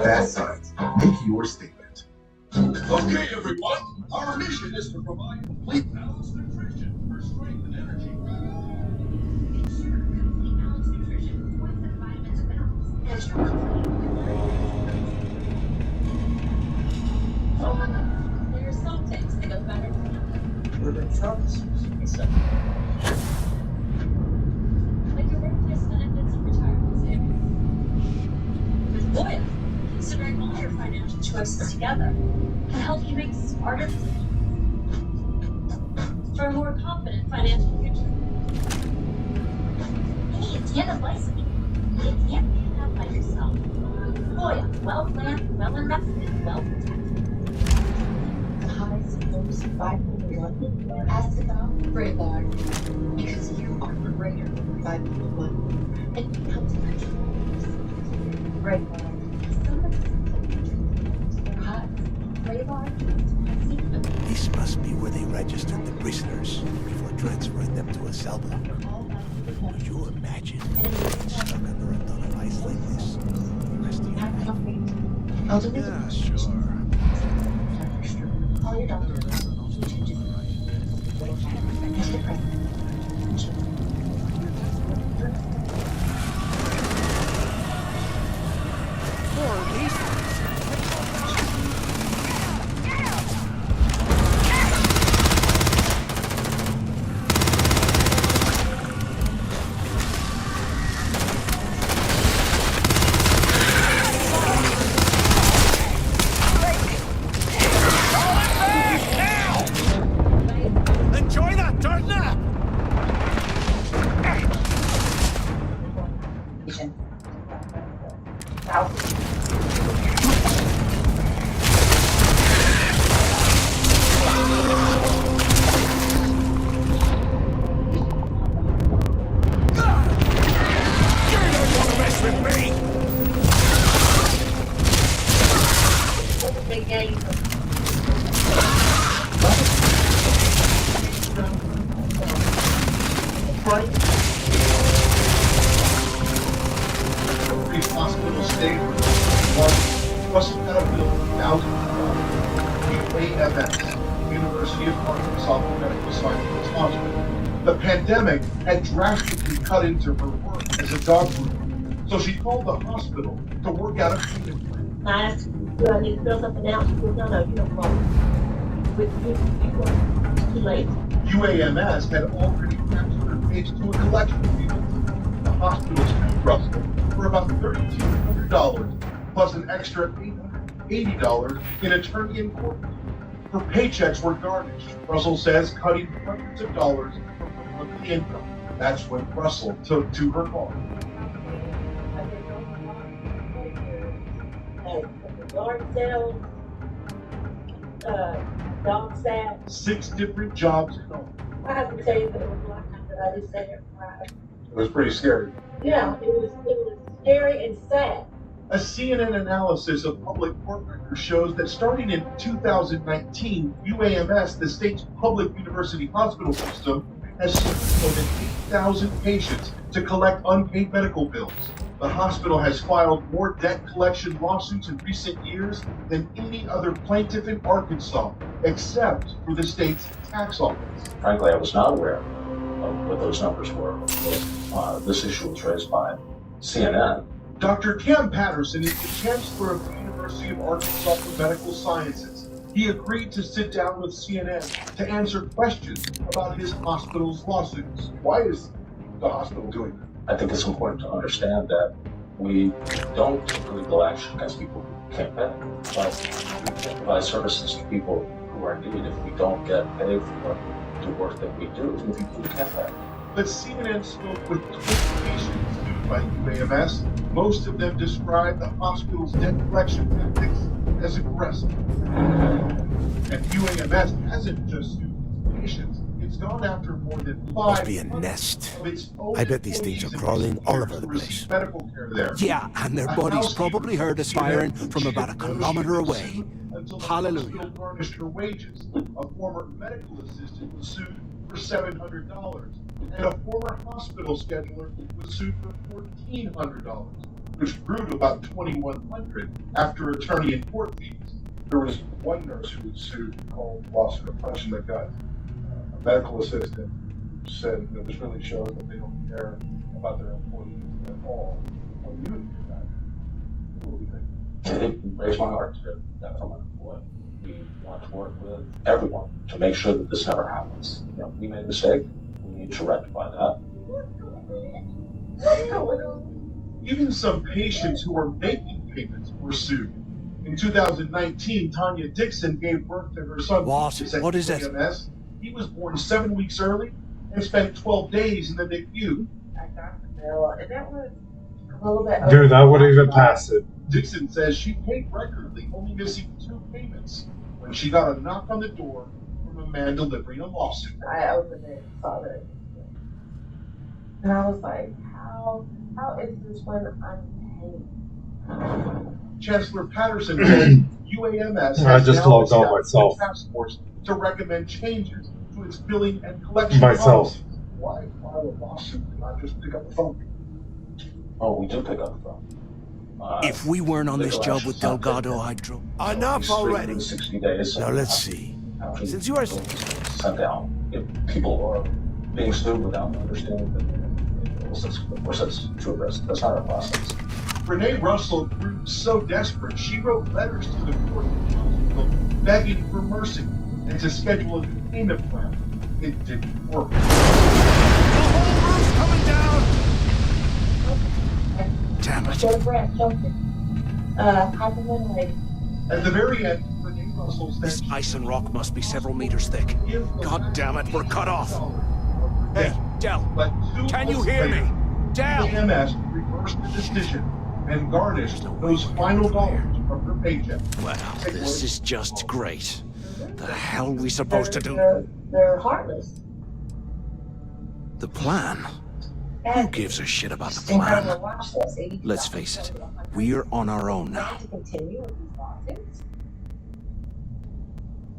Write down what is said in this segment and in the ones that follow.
Bad signs. Make your statement. Okay, everyone. Our mission is to provide complete balanced nutrition for strength and energy. Balanced nutrition. What are the vitamins and minerals? There are some things that go better than others. We're in France. Like your workplace benefits and retirement savings. With Voya, considering all your financial choices together can help you make smarter decisions for a more confident financial future. Hey, it's the end of licensing. You can't do that by yourself. Voya, well planned, well invested, well protected. The highest and lows of bipolar 1. Ask about Braveheart. Because you are greater than bipolar 1. And you come to control yourself. Braveheart. Some of the symptoms are hot. Braveheart. This must be where they registered the prisoners before transferring them to a cell block. Could you imagine being stuck under a ton of ice like this for the rest of your life? Yeah, sure. Call your doctor. Enjoy that dirt nap! Every hospital stayed Russell got a bill of UAMS, University of Arkansas Medical Sciences Hospital. The pandemic had drastically cut into her work as a dog groomer, so she called the hospital to work out a payment plan. I asked, do I need to fill something out? She goes, no, you don't problem. With you, it's too late. UAMS had already transferred her case to a collection field. The hospital sued Russell for about $3,200 plus an extra $880 in attorney and court. Her paychecks were garnished, Russell says, cutting hundreds of dollars from her monthly income. That's when Russell took to her car. Yard sales, dog sat. 6 different jobs in all. I have to tell you that it was a lifetime that I just sat here and cried. It was pretty scary. Yeah, it was scary and sad. A CNN analysis of public court records shows that starting in 2019, UAMS, the state's public university hospital system, has served more than 8,000 patients to collect unpaid medical bills. The hospital has filed more debt collection lawsuits in recent years than any other plaintiff in Arkansas, except for the state's tax office. Frankly, I was not aware of what those numbers were. This issue was raised by CNN. Dr. Cam Patterson is the chancellor of the University of Arkansas for Medical Sciences. He agreed to sit down with CNN to answer questions about his hospital's lawsuits. Why is the hospital doing that? I think it's important to understand that we don't typically go action against people who can't pay, but we can provide services to people who are in need if we don't get paid for the work that we do with people who can't pay. But CNN spoke with 20 patients sued by UAMS. Most of them described the hospital's debt collection tactics as aggressive. And UAMS hasn't just sued patients. It's gone after more than 5 Must be a nest. of its own I bet these things are crawling all over the place. Medical care there. Yeah, and their bodies probably heard us firing from about a kilometer away. Until the Hallelujah. hospital garnished her wages. A former medical assistant was sued for $700, and a former hospital scheduler was sued for $1,400. which grew to about 2,100 after attorney and court fees. There was one nurse who was sued, called lawsuit of punching the gut. A medical assistant said that this really shows that they don't care about their employees at all. What do you think of that? What do you think? It breaks my heart to hear that from an employee. We want to work with everyone to make sure that this never happens. You know, we made a mistake. We need to rectify that. Even some patients who were making payments were sued. In 2019, Tanya Dixon gave birth to her son. What is it? UAMS. He was born 7 weeks early and spent 12 days in the NICU. I got the bill, and that was a little bit. Dude, I wouldn't even pass it. Dixon says she paid regularly, only missing 2 payments, when she got a knock on the door from a man delivering a lawsuit. I opened it and saw that. And I was like, how is this when I'm paying? Chancellor Patterson said UAMS I has just now logged on established myself. a task force to recommend changes to its billing and collection Myself. policies. Why file a lawsuit and not just pick up the phone? Oh, we do pick up the phone. If we weren't on this legal job action with is not Delgado taken. Hydro. So Enough we straighten already. in 60 days. Now let's see. After Since you are sent down, if people are being sued without understanding the process to address, that's not our process. Renee Russell grew so desperate, she wrote letters to the court and hospital begging for mercy and to schedule a new payment plan. It didn't work. The whole roof's coming down! Damn it. Go to Brad, something. Hyperventilating. At the very end, Renee Russell said, This ice and rock must be several meters thick. "Give the God damn it, we're cut off. Hey, Yeah, Del, but 2 can you months hear me? later, Del! UAMS reversed the decision and garnished those final dollars from her paycheck. Wow, this is just great. The hell are we supposed to do? They're heartless. The plan? Who And gives a shit about the it's incredible to plan? watch this. Let's face it, we're on our own now. To continue with these lawsuits.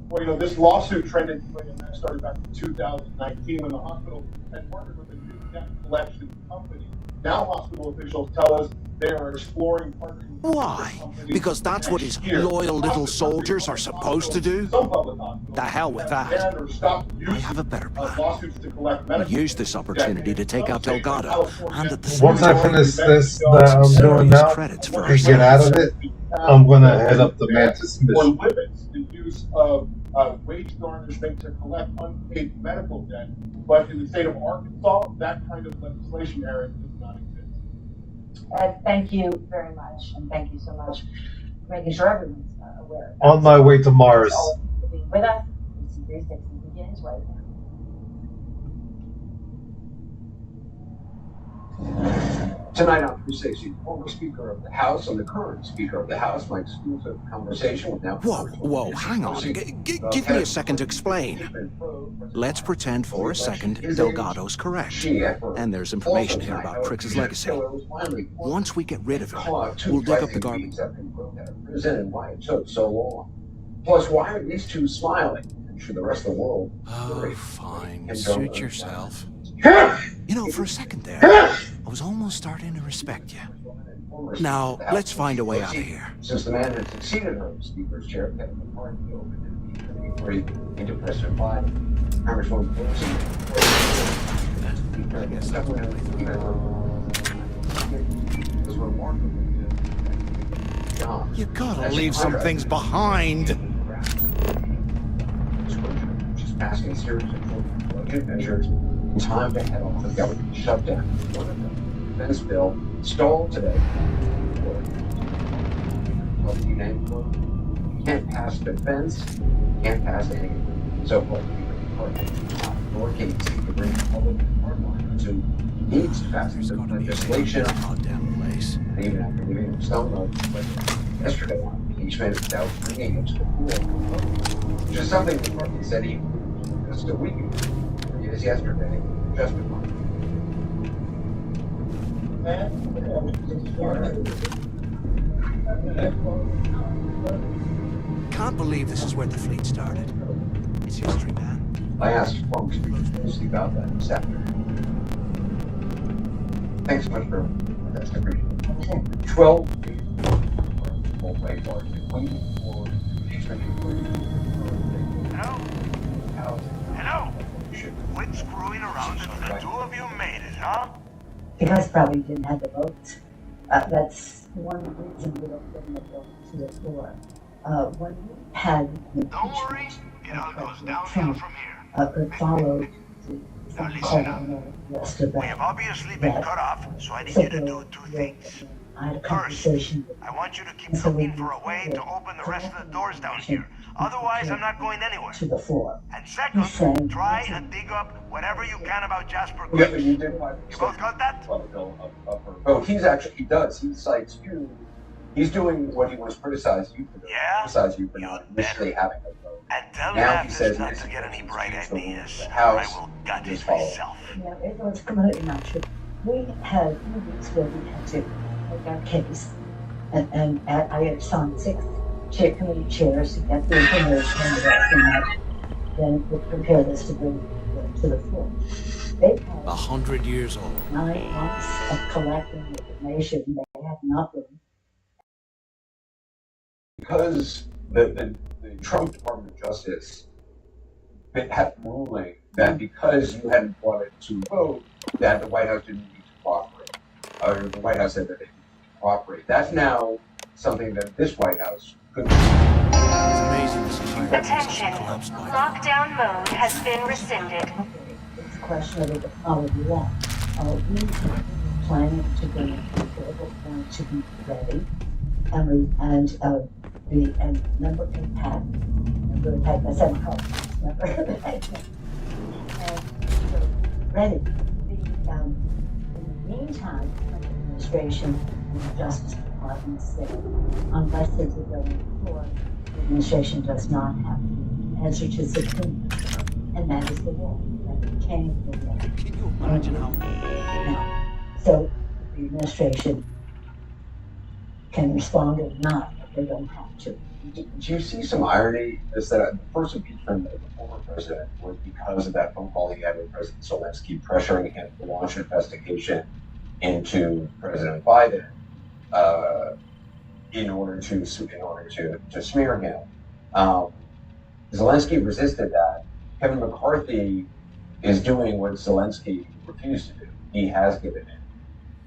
Well, you know, this lawsuit trend in UAMS started back in 2019 when the hospital had partnered with a new debt collection company. Now hospital officials tell us they are exploring partnering with Why? this company Because that's what his next year. loyal little soldiers are supposed to do? Some public hospitals The hell with have that. banned or stopped I using have a better plan. lawsuits to collect We'll medical use this opportunity to take out Delgado, and at the same Once I time, finish this that I'm doing use now credits for and get out of it, I'm gonna head up the Mantis or mission. limits the use of wage garnishment to collect unpaid medical debt. But in the state of Arkansas, that kind of legislation area does not exist. Thank you very much, and thank you so much for making sure everyone's aware. On my way to Mars. For being with us. C360 begins right now. Tonight on 360, the former Speaker of the House and the current Speaker of the House, my exclusive conversation with now. Whoa, hang on. Give me a second to explain. Let's pretend for a second Delgado's correct. And there's information here about Crix's legacy. Once we get rid of it, we'll dig up the garbage. And why it took so long. Plus, why are these two smiling? And should the rest of the world? Oh, fine. Suit yourself. You know, for a second there, I was almost starting to respect you. Now, let's find a way out of here. Since the man that succeeded her in Speaker's chair, Kevin McCarthy, opened before he into President Biden, Congresswoman Pelosi. I guess that's what was remarkably good. You gotta leave some things behind. Just passing a series of budget measures in time to head off the government shutdown. One of them, the defense bill, stalled today. You can't pass defense, you can't pass anything. So what nor can you seek to bring the public hardline to needs to pass There's the gotta be a legislation. goddamn place. And even after leaving the stone but yesterday on impeachment without bringing it to the floor, which is something the party said he just a week ago. It is yesterday, justified. Can't believe this is where the fleet started. It's history, man. I asked former Speaker Pelosi about that this afternoon. Thanks so much for that. I appreciate it. 12 days before White House, waiting for impeachment inquiry. Hello? Quit screwing around and the two of you made it, huh? You guys probably didn't have the votes. That's one reason we don't get the vote to the floor. When we had the Don't worry, impeachment it all of goes President downhill Trump, from here. it followed the Now phone listen call up. and all the rest of We have that. obviously been that cut off, so I need you to do civil two war. things. I had a First, conversation with I want you to keep And so we looking for a way to open the rest of the doors down here. Otherwise, I'm not going anywhere. to the floor. And He's second, saying try nothing. and dig up whatever you can about Jasper Yeah, Grace. you You did want both got that? Oh, he does. He cites you. He's doing what he was criticized you for doing. Yeah? Criticized you for not initially having a vote. And tell Now Mathis he says not this to get any bright is the rule of ideas, the or I House. will gut Just it follow. myself. Yeah, it was completely not true. We had weeks where we had to make our case, and I had signed 6 committee chairs to get the information and the rest of that. Then we prepare this to bring to the floor. They've had 100 years old. 9 months of collecting information. They had nothing. Because the Trump Department of Justice had ruling that because you hadn't brought it to vote, that the White House didn't need to cooperate. Or the White House said that they didn't cooperate. That's now something that this White House could do. It's amazing this entire Attention. Lockdown mode has been rescinded. It's a question of the follow the law. We were planning to bring it to the point to be ready, and number impact, I said number impact, and so ready. In the meantime, the administration and the Justice Department said, unless there's a bill on the floor, the administration does not have to answer to subpoena, and that is the law. That became the law. Can you imagine how... Now, so the administration can respond or not, but they don't have to. Do you see some irony? Is that the first impeachment of the former president was because of that phone call he had with President Zelensky, pressuring him to launch an investigation into President Biden in order to smear him. Zelensky resisted that. Kevin McCarthy is doing what Zelensky refused to do. He has given in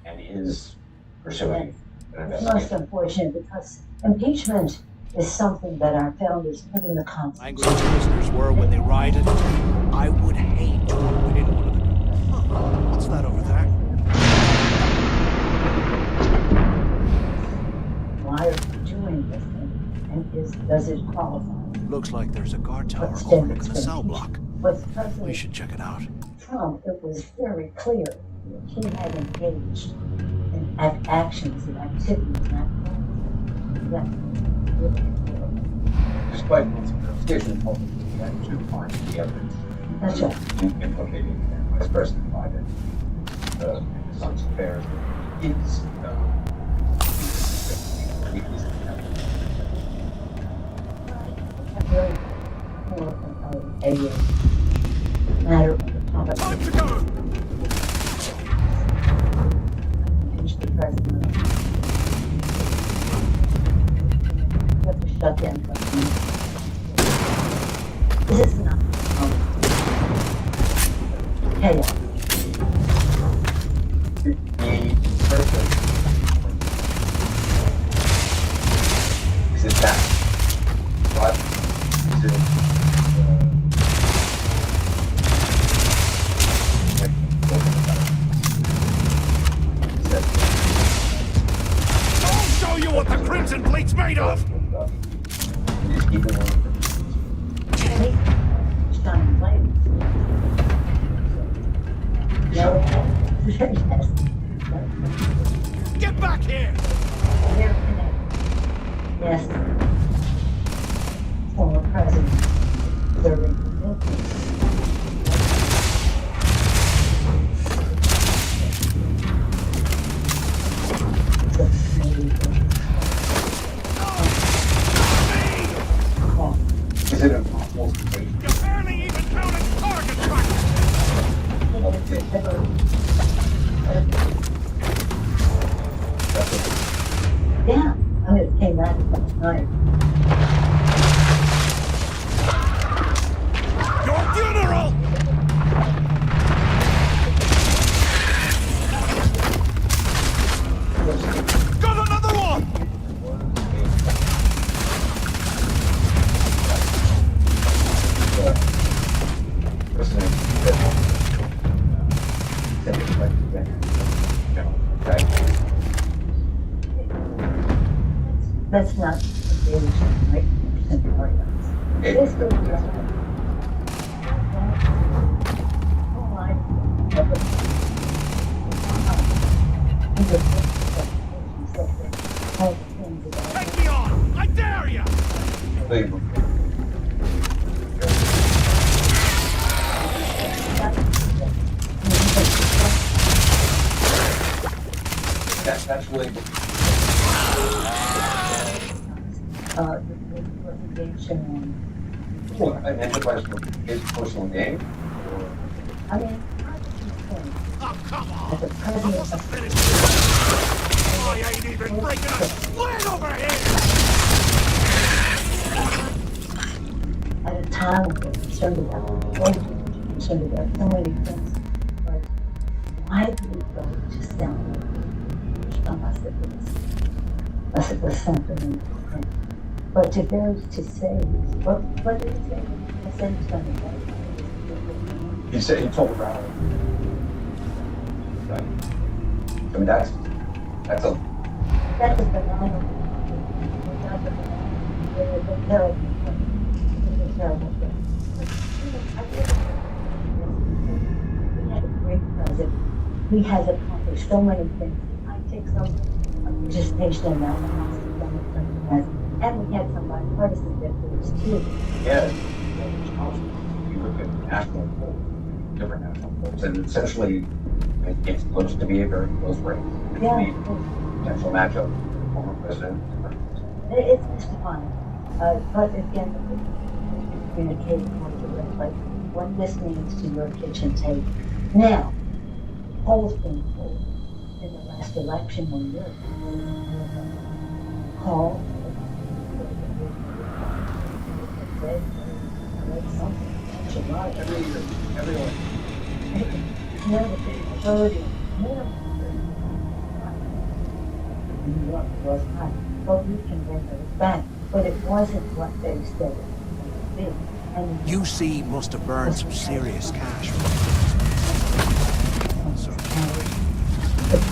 and is pursuing an It's most investigation. unfortunate because impeachment is something that our founders put in the Constitution. Language prisoners were when they rioted. I would hate to have been in one of them. Huh, what's that over there? Why are we doing this thing? And does it qualify? Looks like there's a guard tower What's overlooking different the from cell block. With We President should check it out. Trump, it was very clear that he had engaged in actions and activities that Despite its investigation, ultimately had to find the evidence that's right. implicating Vice President Biden in his son's affairs. It's Really more of a matter of the public. Time to go! Impeach the president. You have to shut down the government. This is not chaos. the president. Is it that? What? Is it? I'll show you what the Crimson Fleet's made of! Shining light. No. Yes. Get back here! They're connected. Yes. Former president serving the military. Is it impossible to wait? You barely even counted target practice! That's Yeah, I mean, it came out last night. Your funeral! Got another one! That's not engaging, right? This goes right. Oh, I never. Take me on! I dare ya! That's really cool. An enterprise for his personal name. I mean, Oh, come on! as a president of I ain't even breaking a sweat over here! at a time when we're concerned about voting, concerned about so many things, but why do we go to sound unless it was something different? But to go to say, what did he say? I said it's going to be. He said he told Rowley. Right. I mean that's a That was the final. Not the terrible thing. The terrible thing. We had a great president. He has accomplished so many things. I take some participation in that and we had some bipartisan victories too. yeah. You look at national polls, different national polls, and essentially it looks to be a very close race. Yeah. Potential matchup, former president. It's mystifying. But again, communicate more directly what this means to your kitchen table. Now, polls being pulled in the last election when you're called. Everyone. Never been heard in New York was high. But we can bring those back. But it wasn't what they said it was going to be. And UC must have burned some serious cash. so it's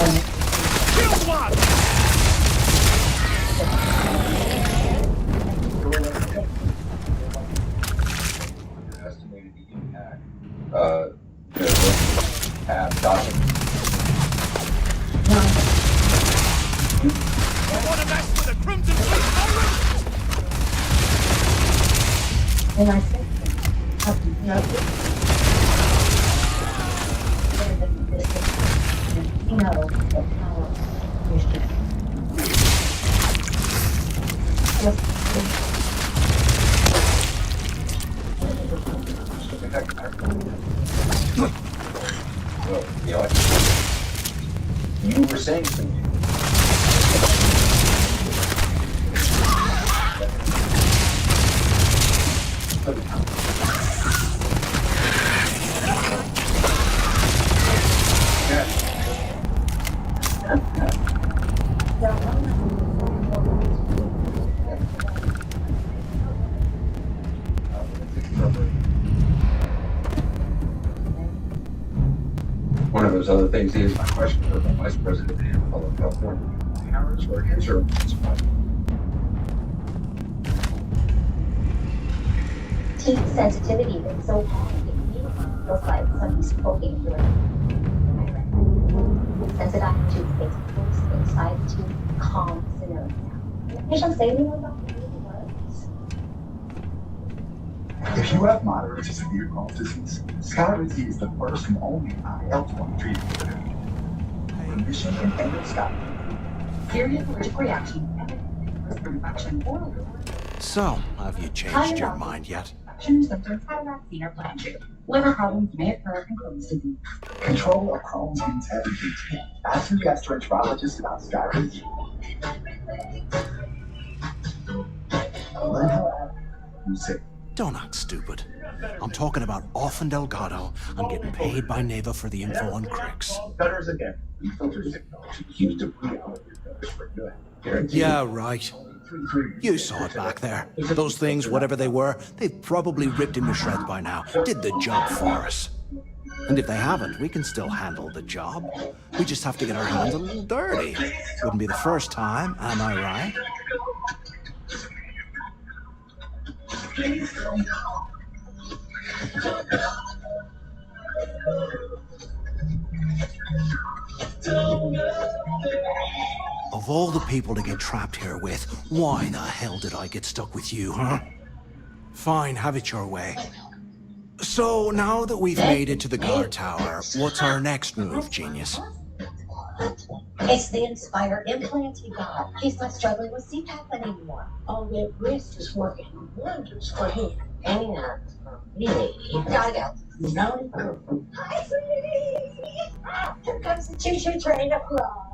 Kill one! Estimated the impact have gotten. You want to mess with a Crimson Fleet pirate? and I said, how do you know this? You know, the power is Well, you know, you were saying something. One of those other things is my question for the Vice President of California. Harris or answer this question. Heat sensitivity is so high, it feels like somebody's poking through it. Sensitive to Facebook, inside to calm scenario. Patients say anything about the words. If you have moderate to severe Crohn's disease, Skyrizi is the first and only IL-20 treatment for it. Remission and endoscopy. Serious allergic reaction, infection, or So, have you changed your mind yet? Infections, symptoms, had a vaccine or plan to. Liver problems may occur in Crohn's disease. Control of Crohn's means everything to me. Ask your gastroenterologist about Skyrim. Learn how you say. Don't act stupid. I'm talking about off and Delgado. I'm getting paid by Neva for the info on Cricks. Gutters again. We filter signal to keep debris out of your gutters for good. Guaranteed. Yeah, right. You saw it back there. Those things, whatever they were, they've probably ripped him to shreds by now. Did the job for us. And if they haven't, we can still handle the job. We just have to get our hands a little dirty. Wouldn't be the first time, am I right? Of all the people to get trapped here with, why the hell did I get stuck with you, huh? Fine, have it your way. So, now that we've made it to the guard tower, what's our next move, genius? It's the Inspire implant he got. He's not struggling with CPAP anymore. All that wrist is working wonders for him. And for me. Gotta go. No. Hi, sweetie. Here comes the choo-choo train of love.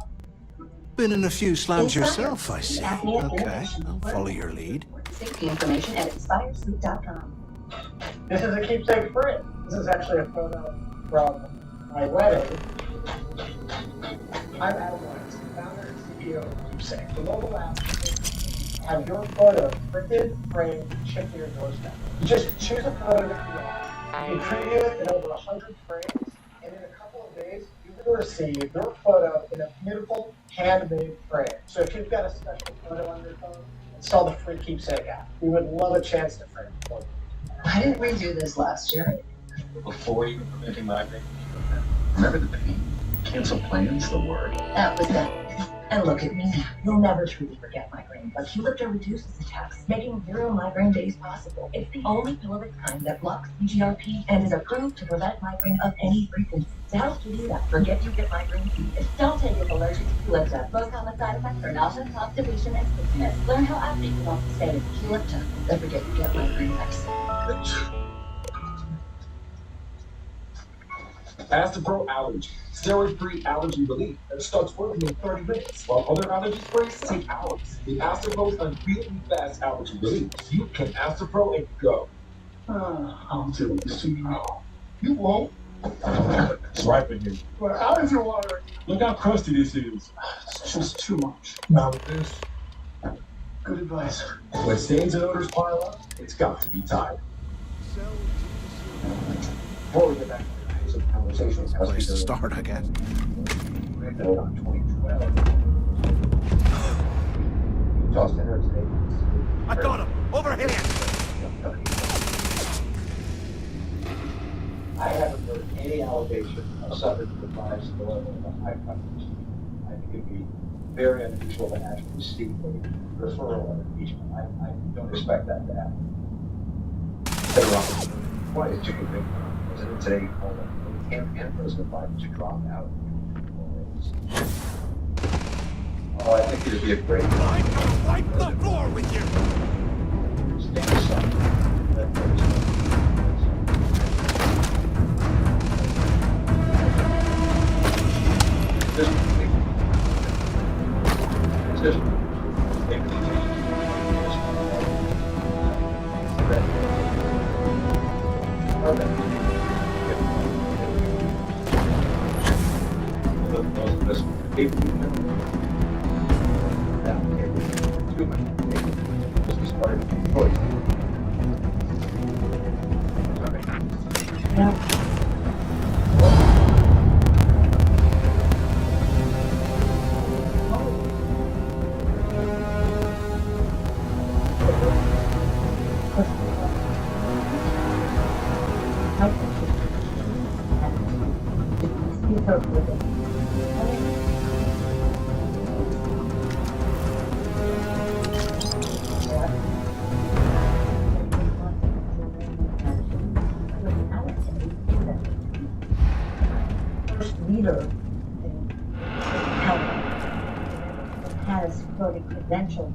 Been in a few slams yourself, I see. Okay, I'll follow your lead. Safety information at inspiresleep.com. This is a keepsake print. This is actually a photo from my wedding. I'm Adam Wise, founder and CEO of Keepsake. The mobile app have your photo printed, framed, and shipped to your doorstep. You just choose a photo that you want. You preview it in over 100 frames, and in a couple of days, you will receive your photo in a beautiful, handmade frame. So if you've got a special photo on your phone, install the free Keepsake app. We would love a chance to frame it for you. Why didn't we do this last year? Before even preventing migraine. Remember the pain? Cancel plans, the word. That was that. And look at me now. You'll never truly forget migraine, but Qulipta reduces attacks, making 0 migraine days possible. It's the only pill of its kind that blocks CGRP and is approved to prevent migraine of any frequency. To help you do that, forget you get migraine. Don't take it allergic to Qulipta. Most common side effects are nausea, constipation, and sleepiness. Learn how active you want to stay with Qulipta. Don't forget you get migraine next. Astapro Allergy, steroid-free allergy relief that starts working in 30 minutes, while other allergy sprays take hours. The Astapro's unbeatably fast allergy relief. You can Astapro and go. I'll deal with this tomorrow. You won't. It's ripe in here. My eyes are watering. Look how crusty this is. It's just too much. Now with this, good advice. When stains and odors pile up, it's got to be tied. Before we get back to some conversations, Place to start, I guess. note on 2012. Tossed in her today. I got him! Overhand! I haven't heard any allegation of somebody who provides the level of high coverage. I think it'd be very unusual to actually see a referral or impeachment. I don't expect that to happen. Hey, Rob, why did you think President today called on and President Biden to drop out? Oh, I think it'd be a great I'm gonna wipe the floor with you! Stand aside. Let those leader has quoted credential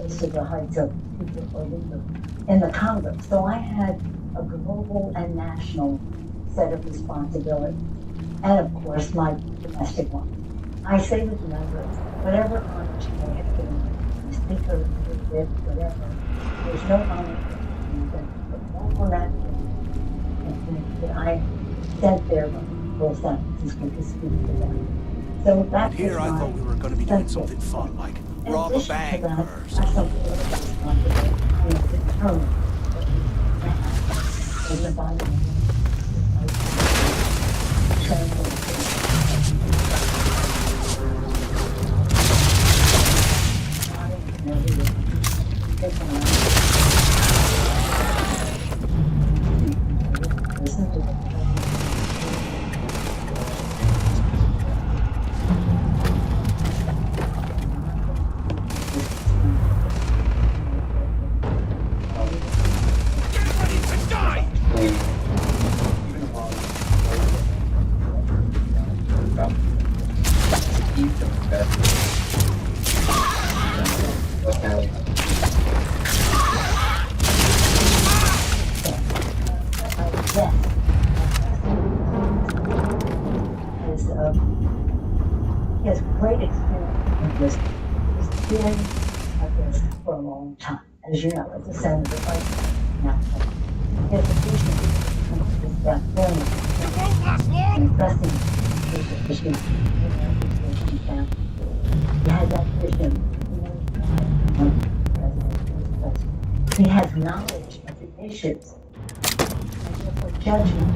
rose to the heights of speaker or leader in the Congress. So I had a global and national set of responsibilities, and of course my domestic one. I say to the members, whatever honor you may have been, speaker, whip, whatever, there's no honor than the local national that I sent there for San Francisco to speak to them. So that Here I thought we were going to be doing something fun, like rob a bank or something. I am determined in the body. Listen to them. He has great experience in this. He's been at this for a long time, as you know, as a senator. Now, he has a vision of this family. Impressing issues. He had that vision. He has knowledge of the issues. And for judgment.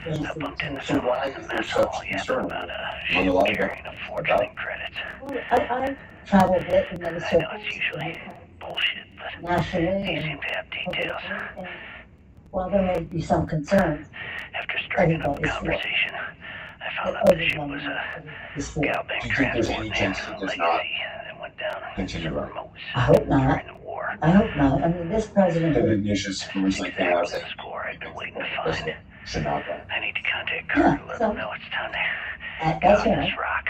I bumped into someone in the mess hall yesterday about ship carrying a fortune in credits. I travel a bit in many I know circles. it's usually bullshit, but Nationally, they seem to have details. and while there may be some concerns, After striking up a conversation, I found out the ship was a Gal Bank Do you think there's any transport chance he does not legacy that went down continue super on? remote I hope not. during the war. I hope not. I mean, this president. The issues recently came out Exactly that the score I've been waiting to find. should not go. I need to contact Carter to let him know it's time to get That's off right. this rock.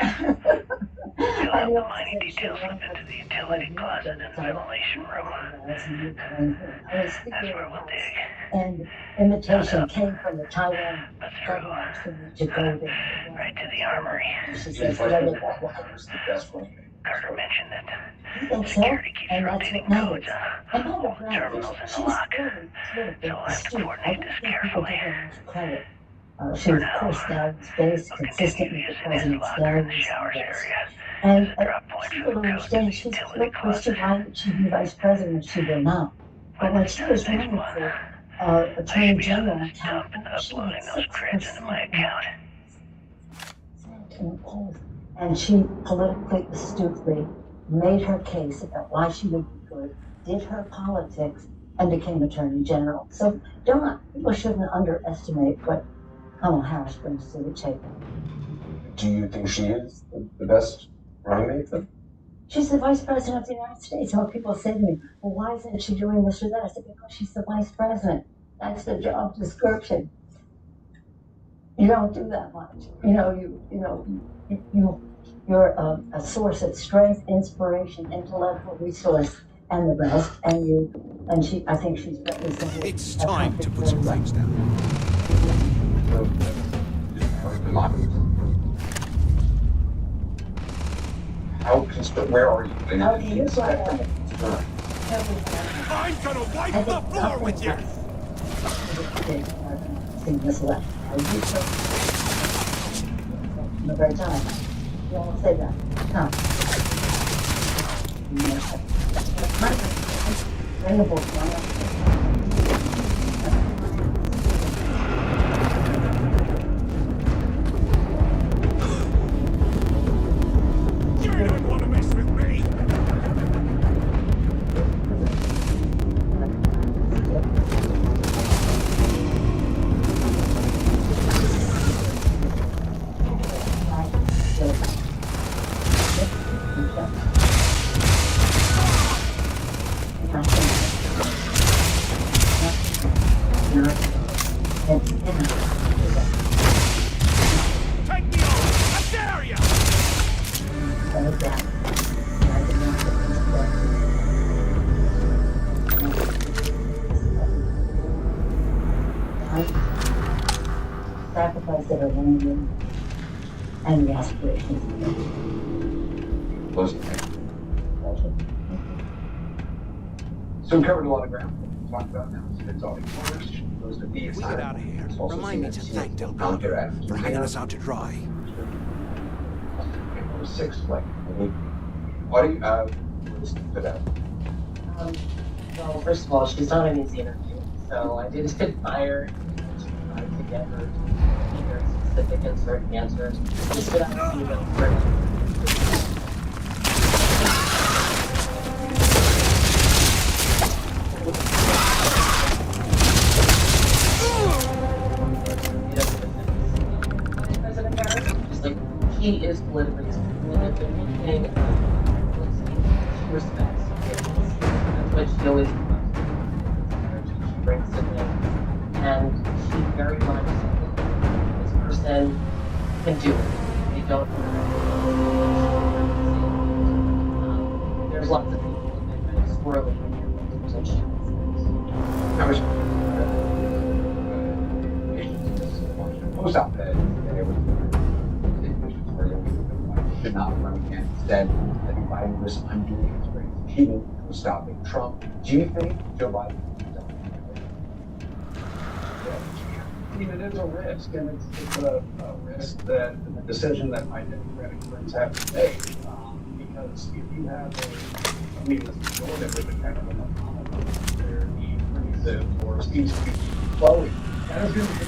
Fill out the mining details slip into the utility closet in the ventilation room. That's where we'll dig. And invitation came from the Taiwan But through, government for me to go there. right to the armory. She Yeah, said, Vice "Let President, it who's the best running mate? Carter mentioned that You think so? security keeps And that's rotating what codes matters. on And by all the the way, terminals in the she's lock. really So I'll have to astute. I coordinate don't this think people carefully. give her enough credit. She For was, now, of course, values-based, I'll consistent continue with the using his president's locker in the values. showers area. And Drop point she for will the code to understand the she's utility look, closet. why would she be vice president if she were not? But when she was running for I Attorney should be General on in this dump and California, she uploading had those creds into my 6% account. in the polls. And she politically astutely made her case about why she would be good, did her politics, and became Attorney General. So people shouldn't underestimate what Kamala Harris brings to the table. Do you think she is the best running mate? She's the Vice President of the United States. And when people say to me, well, why isn't she doing this or that? I said, because she's the Vice President. That's the job description. You don't do that much. You're a source of strength, inspiration, intellectual resource, and the rest. I think she's represented. It's time to put some things down. Where are you? Okay, here's what I want. I'm gonna wipe the floor with you! See this left. The very time. You all say that. No. Bring the book. You don't want to mess with me! Take me on! I dare you! sacrifice of our land and the aspirations of others. Close. Pleasure. So we covered a lot of ground. What we talked about now is it's all first. Goes to be We get out of here. Remind me to thank Del Counter for hanging us out to dry. Number 6, like, what do you, let's put out. Well, first of all, she's not an easy interview, so I did admire she tried to get her to be very specific in certain answers. Just without seeing them first. President Harris, just like he is politically extreme. If there's one thing she respects, that's what she always wants. She brings to him, and she very much this person can do it. They don't. There's lots of people that kind of swirling in here, so she How much post op that should not run again. Instead, I think Biden was undoing his race. He was stopping Trump. Do you think Joe Biden I mean, it is a risk, and it's a risk that a decision that my Democratic friends have to make. Because if you have I mean, this is going with a kind of an anomaly where he brings it or seems to be flowing. That is going to be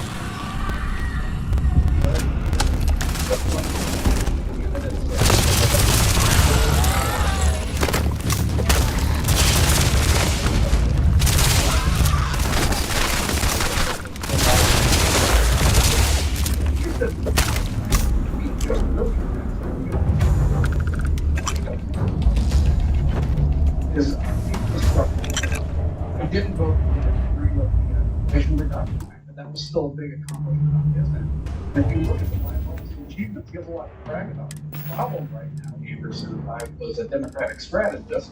I didn't vote for the Inflation Reduction Act, but that was still a big accomplishment on his end. And if you look at the White House's achievements, he has a lot to brag about. The problem right now, Anderson and I, was a Democratic strategist,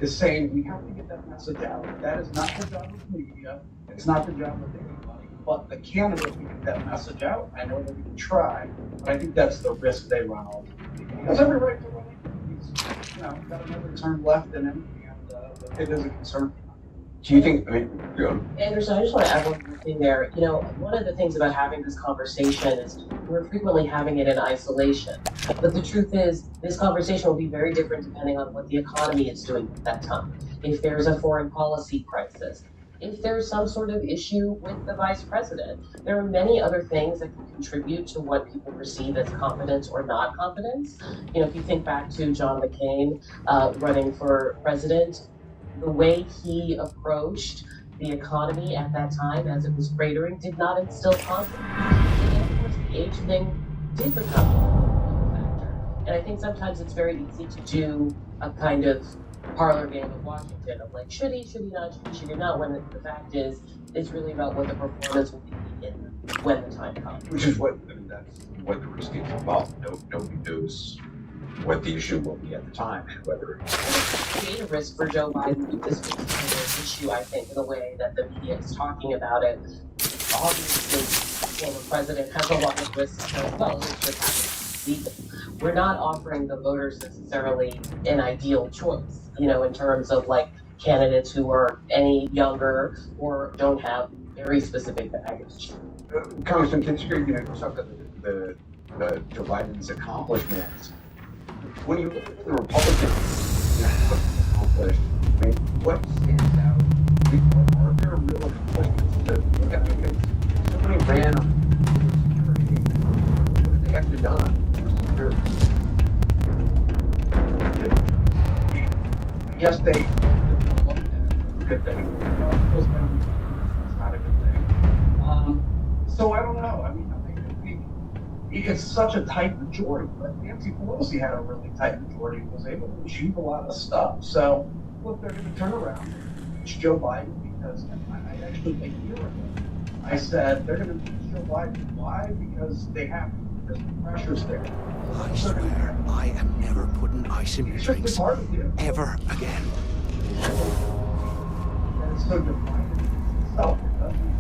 is saying we have to get that message out. That is not the job of the media. It's not the job of anybody. But the candidates who get that message out, I know they're going to try, but I think that's the risk they run ultimately. He has every right to run. He's, got another term left in him, and it is a concern. do you think, I mean, Anderson, I just want to add one more thing there. One of the things about having this conversation is we're frequently having it in isolation. But the truth is, this conversation will be very different depending on what the economy is doing at that time. If there's a foreign policy crisis, if there's some sort of issue with the vice president, there are many other things that can contribute to what people perceive as competence or not competence. If you think back to John McCain running for president, the way he approached the economy at that time as it was cratering did not instill confidence. And of course, the age thing did become a factor. And I think sometimes it's very easy to do a kind of parlor game of Washington of like, should he not, should he not, when the fact is, it's really about what the performance will be when the time comes. which is what, I mean, that's what the risk is involved. Nobody knows what the issue will be at the time and whether it's create a risk for Joe Biden with this particular issue, I think, in the way that the media is talking about it. Obviously, the former president has a lot of risks as well. It's just happening. We're not offering the voters necessarily an ideal choice, in terms of like candidates who are any younger or don't have very specific baggage. Congressman Kinsky, talk about the Joe Biden's accomplishments. When you look at the Republicans, accomplished, I mean, what stands out? Are there real accomplishments to look at? Because somebody ran on security. What have they actually done for security? Yes, they good thing. It's not a good thing. So I don't know. I mean, it's such a tight majority, but Nancy Pelosi had a really tight majority and was able to achieve a lot of stuff. So, look, they're going to turn around and impeach Joe Biden because I actually, a year ago, I said they're going to impeach Joe Biden. Why? Because they have to, because the pressure's there. I swear, I am never putting ice in your drinks ever again. And it's so divided itself. It doesn't,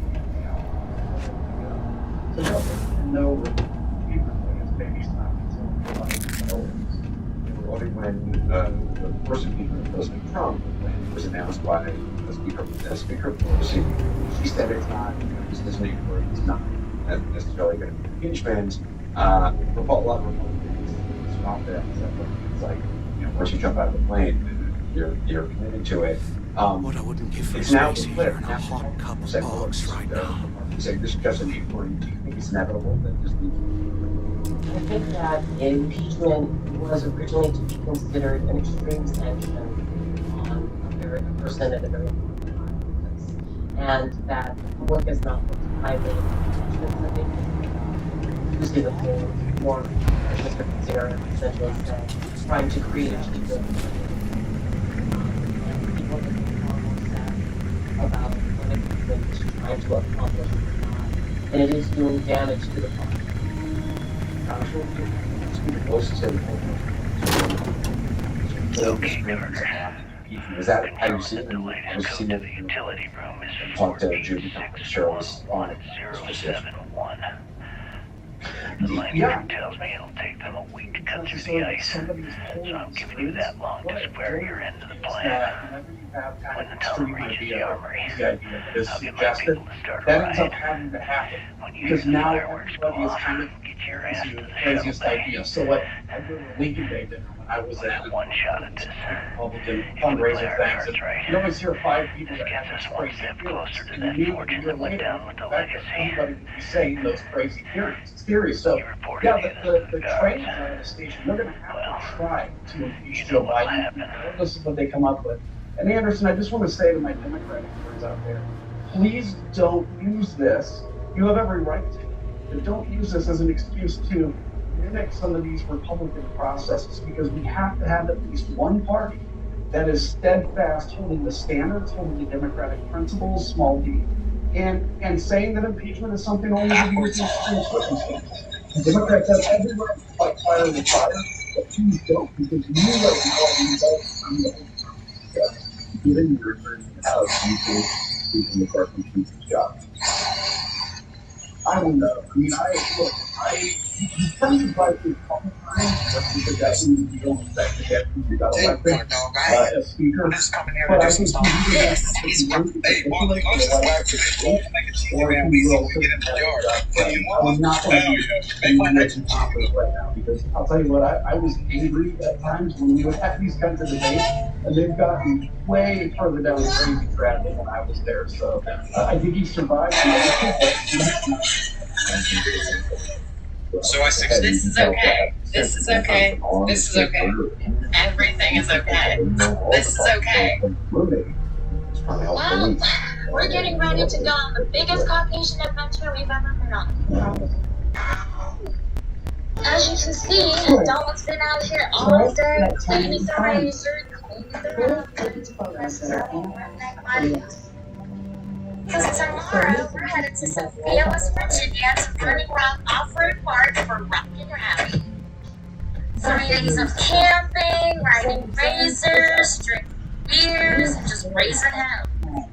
so Speaker Pelosi, she said it's not, this isn't inquiry, it's not necessarily going to be impeachment. A lot of Republicans swing off there and said, look, it's like, once you jump out of the plane, you're committed to it. What I wouldn't give for It's a now space clear here and a hot cup of saying, box right now. saying this is just an inquiry. Do you think it's inevitable that this needs to be? I think that impeachment was originally to be considered an extreme sanction on a person at a very important time in office, and that the public has not looked highly at impeachment. I think using the whole war, as Mr. Pizzera essentially said, trying to create a cheaper and people have been far more sad about what impeachment is trying to accomplish, and it is doing damage to the party. Okay, Governor. Is that how you see it? The latest code to the utility room is Talk to Judy, show us on it. 41071. The line crew tells me it'll take them a week to cut through the ice, so I'm giving you that long to square your end of the plan. When the tunnel reaches the armory, I'll get my people to start a That ends up riot. having to happen When you because hear the now fireworks go everybody is off, kind of get your ass to the the shuttle craziest bay. idea. So like I go to a Lincoln Day dinner when I was We'll at have one shot at this. Republican If we play fundraiser our things. cards And right, you always hear 5 people this that gets have us those one crazy step theories. closer to And that you fortune year that went later, down with the the fact that legacy. somebody would be saying those crazy theories. It's theories. So You reported yeah, this to the the train guards. manifestation, they're going to have Well, to try to impeach you know Joe what'll Biden. happen. This is what they come up with. And Anderson, I just want to say to my Democratic friends out there, please don't use this. You have every right to. But don't use this as an excuse to mimic some of these Republican processes, because we have to have at least one party that is steadfast, holding the standards, holding the democratic principles, small d, and saying that impeachment is something only to be used in extreme circumstances. The Democrats have every right to fight fire with fire, but please don't, because you right now are involved given your return to the House, you think Speaker McCarthy keeps his job. I don't know. I mean, you tell me by the couple times just because that means you don't expect to get who you got elected as Speaker. But I think Hey, Mark, let's just back to the like a GM we get in the yard. I'm not going to be making offers right now because I'll tell you what, I was angry at times when we would have these kinds of debates, and they've gotten way further down the crazy track than when I was there. So I think he survived. So I succeeded. This is okay. This is okay. This is okay. Everything is okay. This is okay. Well, we're getting ready to go on the biggest Caucasian adventure we've ever been on. As you can see, Donald's been out here all day cleaning the razor, cleaning the because tomorrow we're headed to Sophia, West Virginia to Burning Rock Off-Road Park for Rockin' Rowdy. 3 days of camping, riding razors, drinking beers, and just raising hell.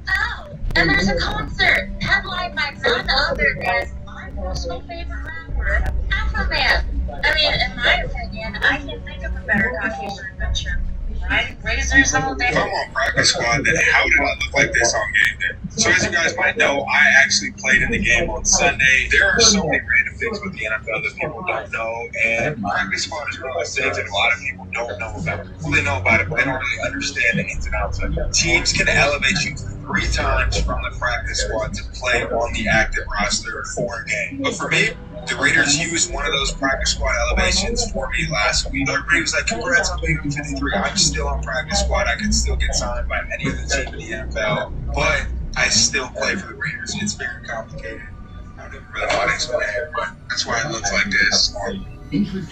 Oh, and there's a concert headlined by none other than my personal favorite rapper, Afroman. I mean, in my opinion, I can't think of a better Caucasian adventure. Riding razors all day. Come on, practice squad. Then how did I look like this on game day? So as you guys might know, I actually played in the game on Sunday. There are so many random things with the NFL that people don't know, and practice squad is one of those things that a lot of people don't know about. Well, they know about it, but they don't really understand the ins and outs of it. Teams can elevate you 3 times from the practice squad to play on the active roster for a game. But for me, the Raiders used one of those practice squad elevations for me last week. Everybody was like, congrats on being on 53. I'm still on practice squad. I can still get signed by any of the team in the NFL. But I still play for the Raiders. It's very complicated. I don't even really know how to explain it, but that's why it looks like this.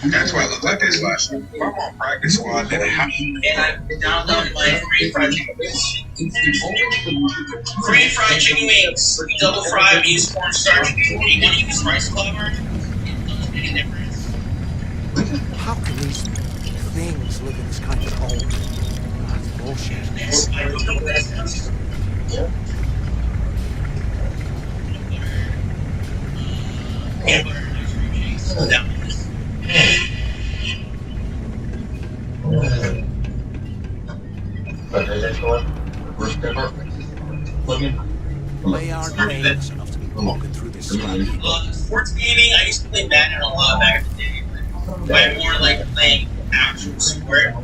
That's why it looked like this last week. If I'm on practice squad, then how? And I downloaded my free fried chicken wings. Free fried chicken wings. Double fry, we use cornstarch. You want to use rice clover? It doesn't make a difference. How can these things live in this kind of home? That's bullshit. This, I don't know what that is. Yeah, but down this. But that's what we're still working. Plug in. They aren't famous enough to be walking through the city. Sports gaming, I used to play Madden a lot back in the day, but I more like playing actual sport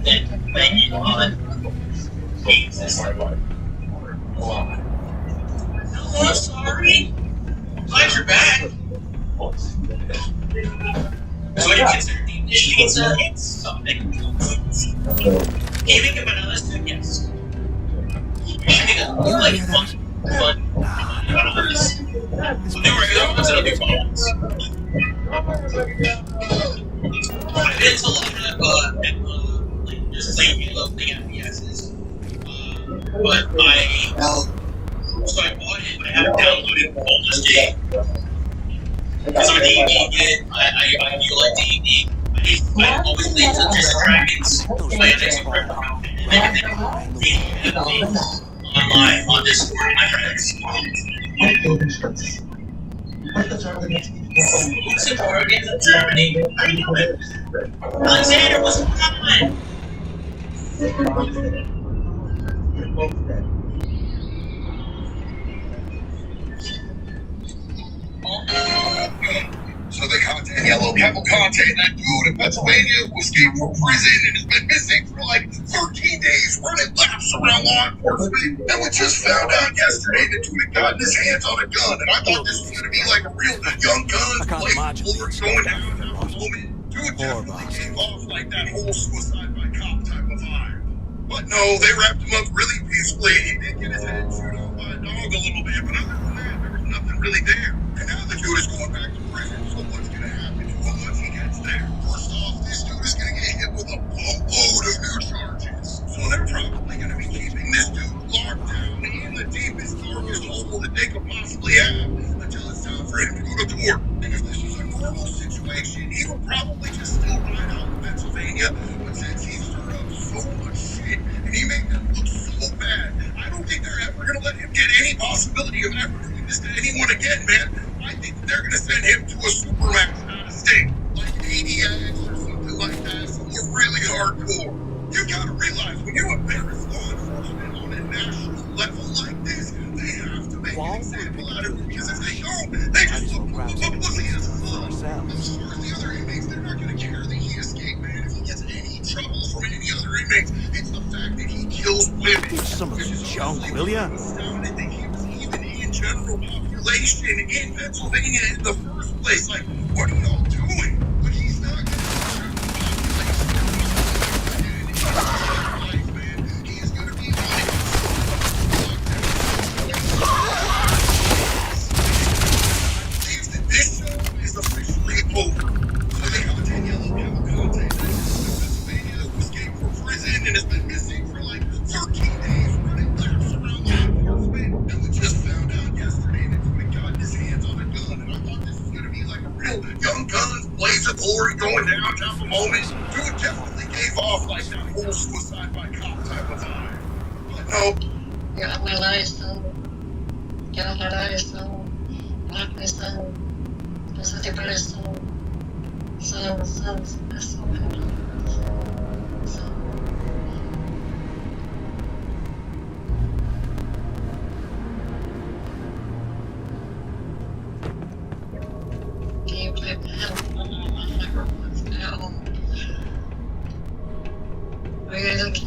than playing it on game system. Oh, sorry. Glad you're back. So you consider deep dish pizza? It's something. Gaming about another soup, yes. You like fun. Others. They were regular ones and other fun ones. I've been to a lot of like just playing Halo, playing FPSs. But I bought it, but I haven't downloaded Baldur's Gate. Because I'm a D&D kid, I feel like D&D. I always play Dungeons and Dragons, play an expert, and then online on Discord with my friends. Who's in Oregon and Germany? I know it. Alexander, what's going on? So the content, Yellow Camel content, that dude in Pennsylvania who escaped from prison and has been missing for like 13 days, running laps around law enforcement. And we just found out yesterday that dude had gotten his hands on a gun, and I thought this was gonna be like a real Young Guns play forward going down at the moment. Dude definitely gave off like that whole suicide by cop type of vibe. But no, they wrapped him up really peacefully. He did get his head chewed off by a dog a little bit, but other than that, there was nothing really there. And now the dude is going back to prison. So what's gonna happen to him once he gets there? First off, this dude is gonna get hit with a boatload of new charges. So they're probably gonna be keeping this dude locked down in the deepest, darkest hole that they could possibly have until it's time for him to go to court. And if this was a normal situation, he would probably just still ride out in Pennsylvania. But since he stirred up so much shit and he made them look so bad, I don't think they're ever gonna let him get any possibility of ever doing this to anyone again, man. I think they're gonna send him to a supermax out of state, like ADX or something like that, somewhere really hardcore. You gotta realize, when you embarrass law enforcement on a national level like this, they have to make an example out of it, because if they don't, they just look pussy as fuck. As far as the other inmates, they're not gonna care that he escaped, man. If he gets in any trouble from any other inmates, it's the fact that he kills women. Some of this junk, will ya? Astounded that he was even in general population in Pennsylvania in the first place. Like, what are y'all doing? But he's not gonna be general population. Man. He is gonna be on it. This show is officially over. So they have a 10 yellow camel content in Pennsylvania who escaped from prison and has been missing for like 13 days, running laps around law enforcement. And we just found out yesterday that dude had gotten his hands on a gun, and I thought this was gonna be like a real Young Guns blaze of glory going down type of moment. Dude definitely gave off like that whole suicide by cop type of vibe. But no. Get off my life, son. Get off my life, son. Lock me, son. I'm such a better son. Son, I'm so happy. Gameplay panel. Are you guys okay?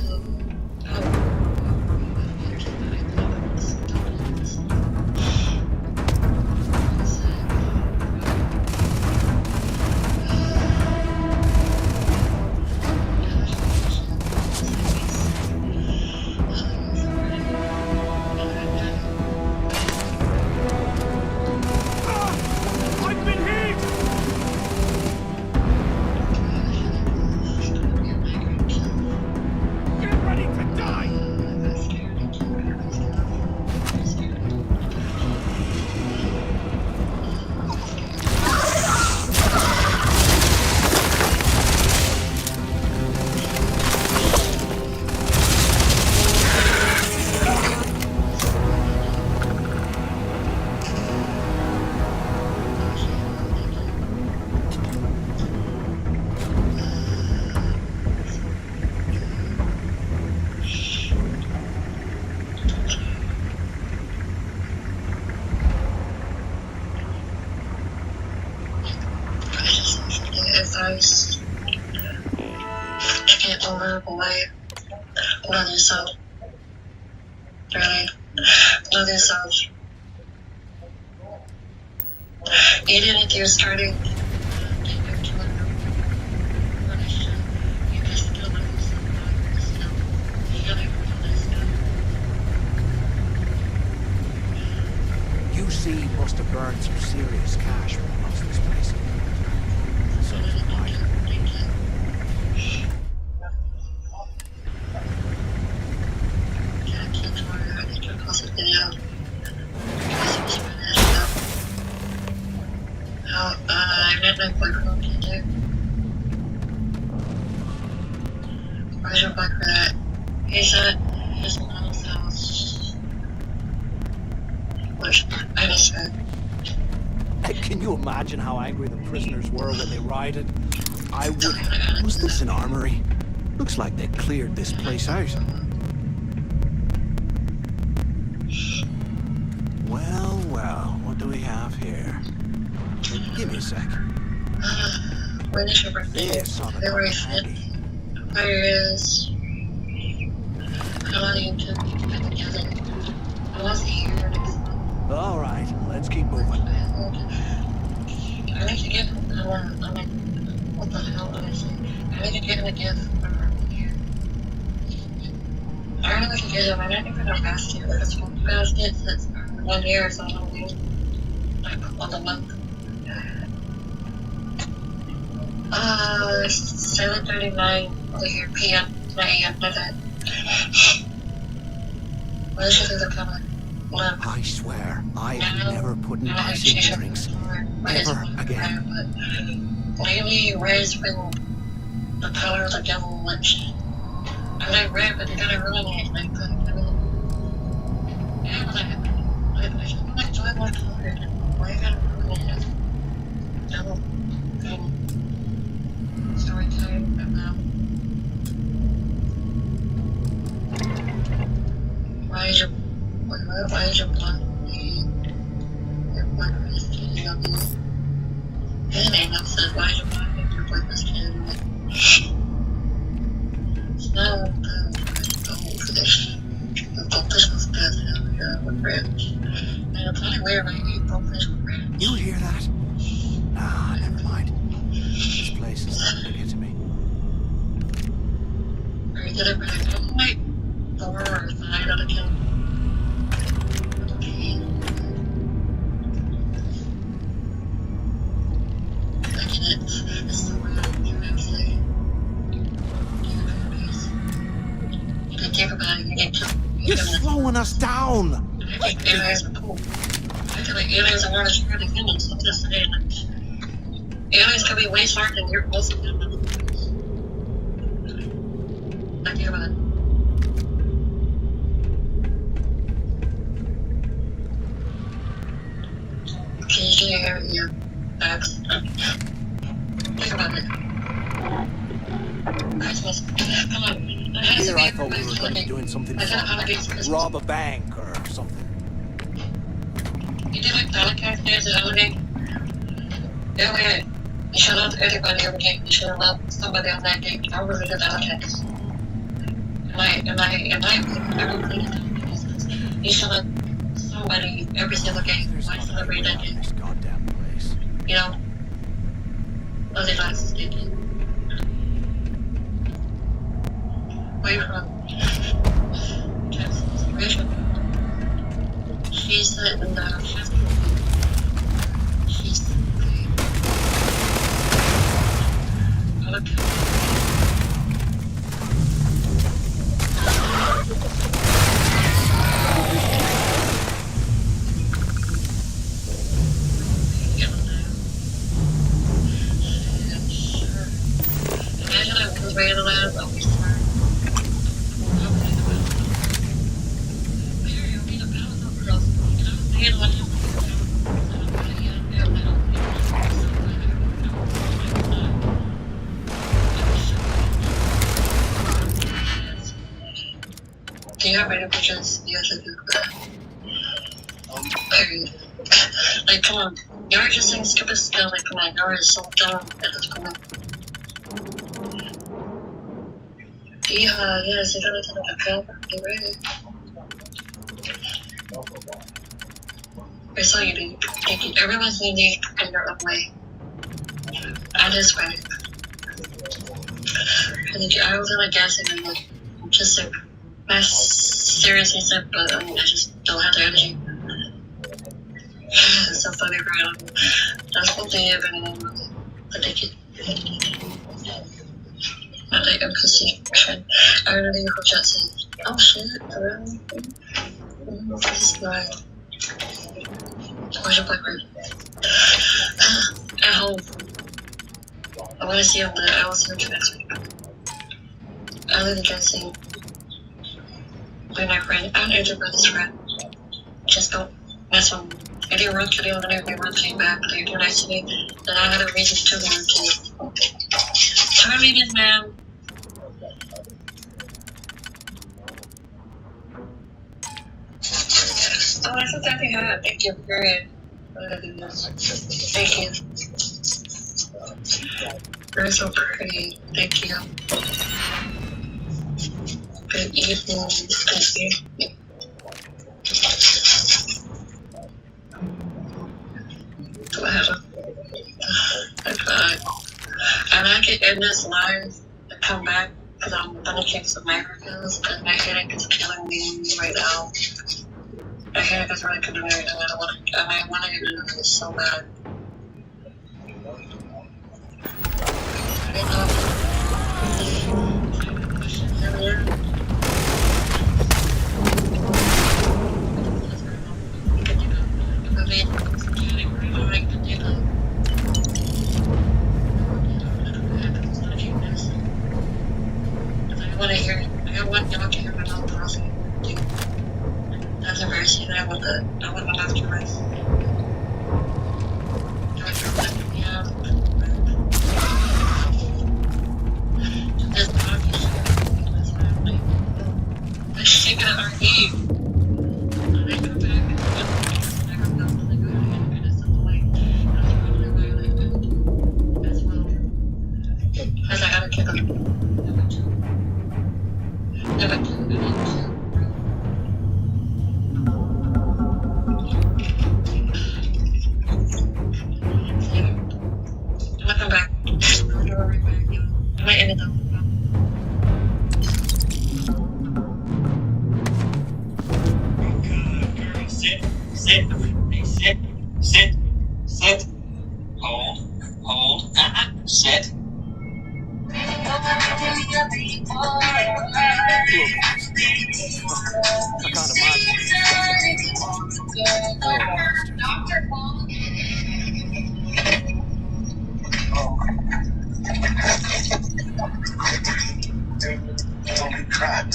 twice. To get over, boy. Love yourself. Really. Love yourself. Even if you're starting to get back to a relationship, you can still love yourself. Still. You gotta realize that. UC must have burned some serious cash when they lost this place. So did I. I met my boyfriend today. Where's your boyfriend at? He's at his mom's house. Which I just said. Can you imagine how angry the prisoners were when they rioted? I would... Was this an armory? Looks like they cleared this place out. Well, well, what do we have here? Give me a sec. When is your birthday? This on February 5th. Aquarius. How long you took to get together? I was here next month. All right, let's keep moving. I need to get what the hell did I say? I need to get him a gift for here. I don't know what to get him. I didn't even know basket. Like a small basket that's 1 year, so I don't know. Like on the month. 7:39 over here p.m. 9 a.m. My bad. What is it they're coming? I swear, I am never putting ice in the drinks. Ever again. But lately, Ray's been the power of the devil, which I like Ray, but they gotta ruin it. Like, yeah, but I feel like Joy more colored. Why you gotta ruin it? Devil thing. Story time about why is your blood your blood is cheating on you? His name says why is your blood your boyfriend's cheating on you? It's not go for this. The goldfish was dead with ribs. And it's kind of weird when you eat goldfish with ribs. You hear that? Nah, never mind. This place is starting to get to me. Are you gonna bring it up? Like 4 or 5 out of 10. It's so weird. You actually you can think about it. You get killed. You're slowing us down. I think aliens are cool. I feel like aliens are more smarter than humans. I'm just saying, like, aliens can be way smarter than you're most of them. I think about it. Can you hear your facts? Think about it. Christmas. Come on. Here I thought we were going to be doing something fun. Rob a bank or something. You did like Valentine's Day as a holiday? Yeah, wait. You should love everybody every day. You should love somebody on that day. I really did Valentine's. Am I you should love somebody every single day. Why celebrate that day? This goddamn place. You know? Love the last day. Where you from? Texas. Where you from? She's in the hospital. She's okay. Okay. Imagine I was ready to laugh. I'll be smart. Do you have radio pictures? Yes, I do. Like, come on. You're just saying stupid stuff. Like, come on. You're so dumb at this point. Yeehaw, yes, you're gonna tell the cup. Get ready. I saw you, dude. Thank you. Everyone's unique in their own way. I just went. I was gonna guess and like, just like, my seriously sick, but I just don't have the energy. It's so funny, girl. That's what they have been in. But they can. I think I'm concerned. I really hope that says, oh shit, for real? This is not. Where's your boyfriend? At home. I want to see him, but I will see him next week. I live in Tennessee. With my friend. I'm injured by this friend. Just don't mess with me. I didn't run to the other day. My run came back. They were nice to me. Then I had a reason to run to you. Terminated, ma'am. Oh, that's a happy hat. Thank you. Period. Thank you. You're so pretty. Thank you. Good evening. Thank you. Whatever. And I can end this live and come back because I'm gonna take some micropills because my headache is killing me right now. My headache is really killing me right now. I want to get rid of this so bad. I didn't know if you had questions earlier. I mean, I can do that. I want to hear it. I want y'all to hear my mouth talking. That's embarrassing. I want my mouth to rest. Yeah. Just talking shit. That's what I'm like. I'm sick of RD. I come back and I come down to the good and it's the way. That's probably why I like it as well. Because I gotta kick them. Number two. I'm gonna come back. I'm gonna right back. I might end it though. Sit. Hey, sit. Hold. Sit. Holy crap.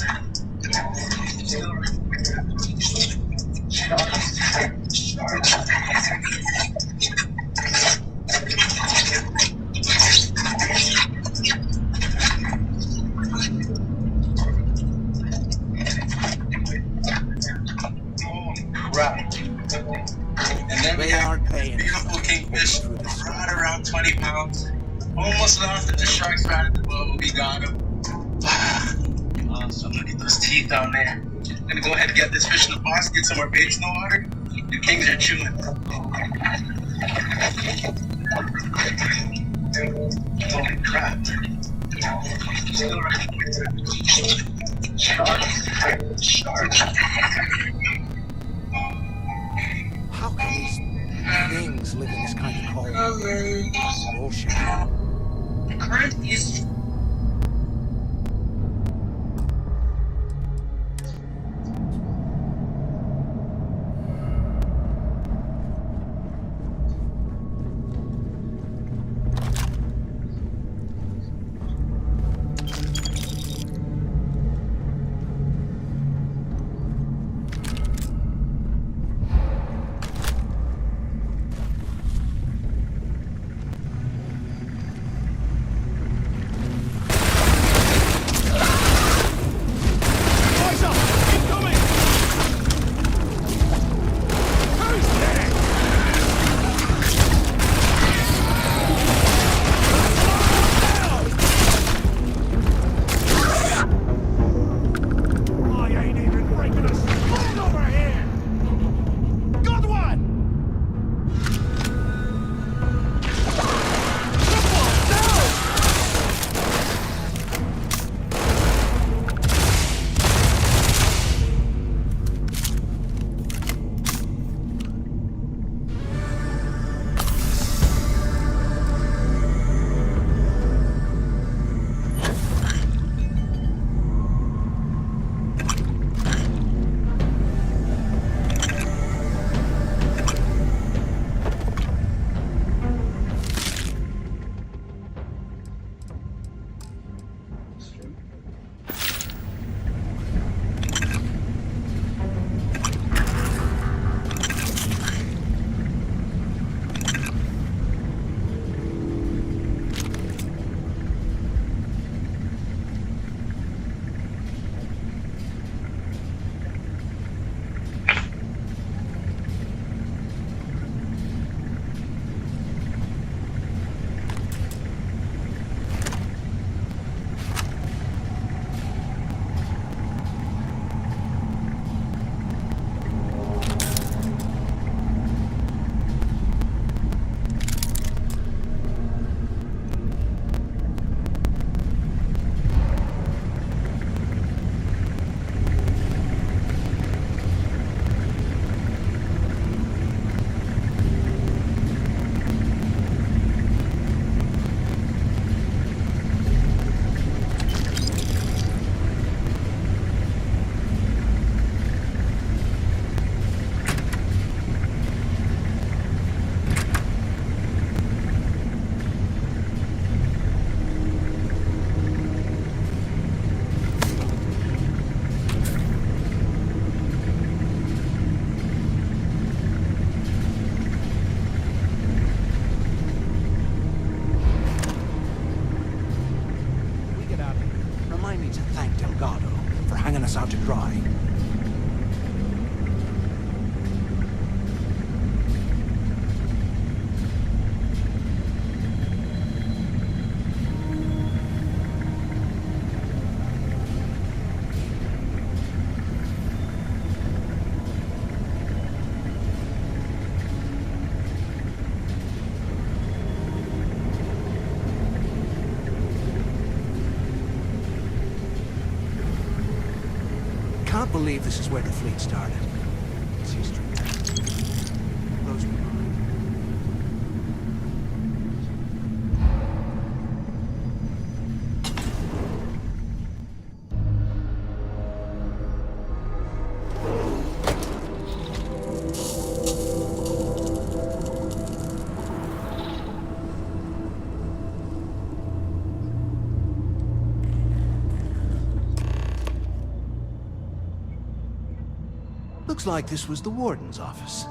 And then we have a beautiful kingfish, right around 20 pounds. Almost lost it. The sharks right at the boat. We got him. Awesome. Look at those teeth down there. I'm gonna go ahead and get this fish in the box, get some more baits in the water. The kings are chewing. Holy crap. Sharks. How can these things live in this kind of cold ocean? The current is believe this is where the fleet started. It's history. Blows my mind. Looks like this was the warden's office.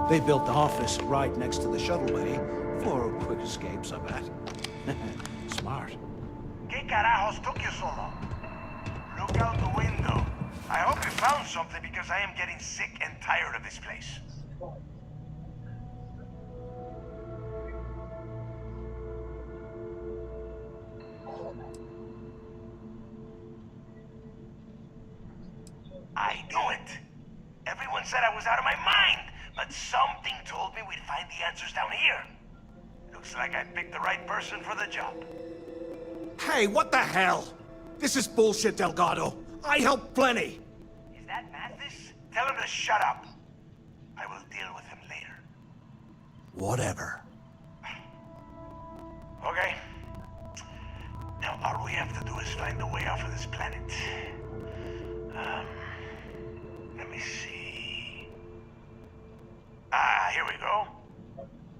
They built the office right next to the shuttle bay for quick escapes, I bet. Smart. ¿Qué carajos took you so long? Look out the window. I hope you found something because I am getting sick and tired of this place. I knew it. Everyone said I was out of my mind, but something told me we'd find the answers down here. Looks like I picked the right person for the job. Hey, what the hell? This is bullshit, Delgado. I helped plenty. Is that Mathis? Tell him to shut up. I will deal with him later. Whatever. Okay. Now all we have to do is find a way off of this planet. Let me see. Here we go.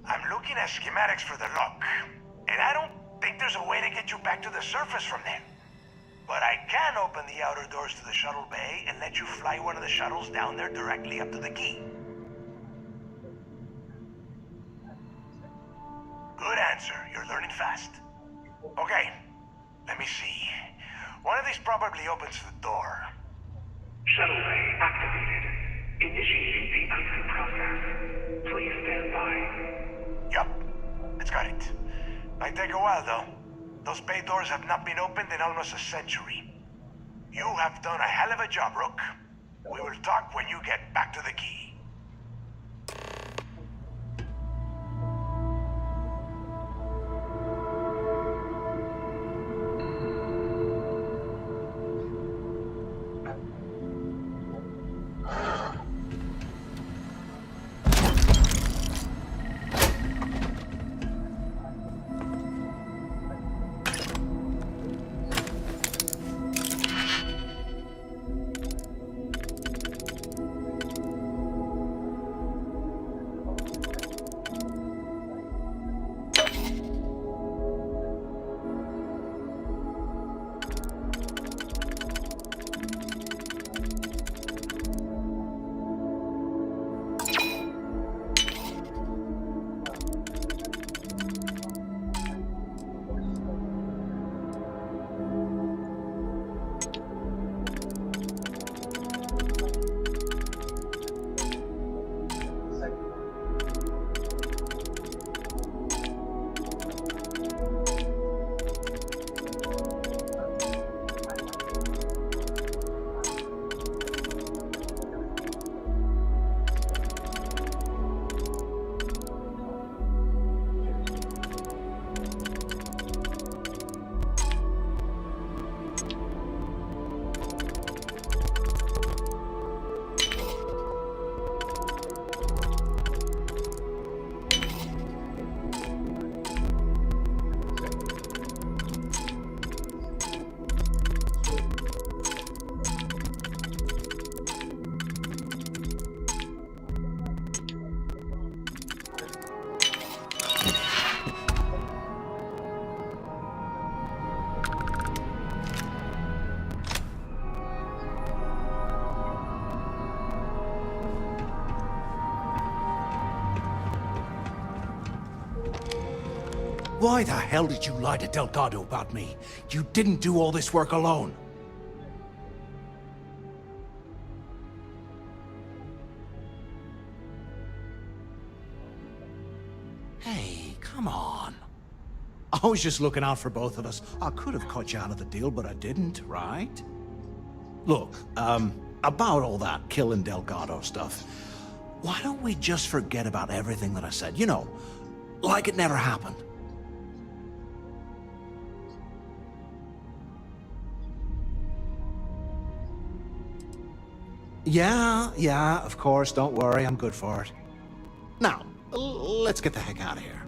I'm looking at schematics for the lock, and I don't think there's a way to get you back to the surface from there. But I can open the outer doors to the shuttle bay and let you fly one of the shuttles down there directly up to the key. Good answer. You're learning fast. Okay, let me see. One of these probably opens the door. Shuttle bay activated. Initiating the icing process. Please stand by. Yup, it's got it. Might take a while though. Those bay doors have not been opened in almost a century. You have done a hell of a job, Rook. We will talk when you get back to the key. Why the hell did you lie to Delgado about me? You didn't do all this work alone. Hey, come on. I was just looking out for both of us. I could have cut you out of the deal, but I didn't, right? Look, about all that killing Delgado stuff, why don't we just forget about everything that I said? You know, like it never happened. Yeah, of course. Don't worry, I'm good for it. Now, let's get the heck out of here.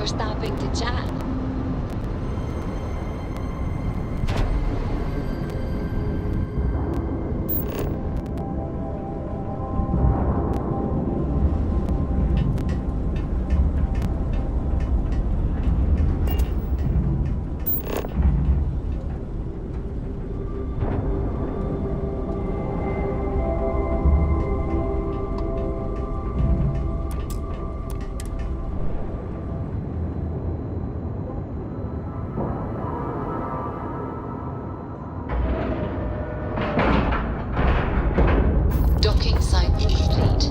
or stopping to chat. Docking site complete.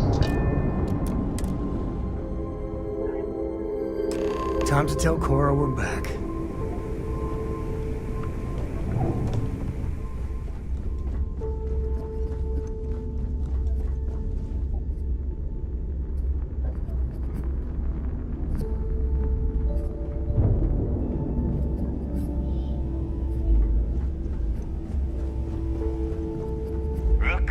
Time to tell Cora we're back. Rook?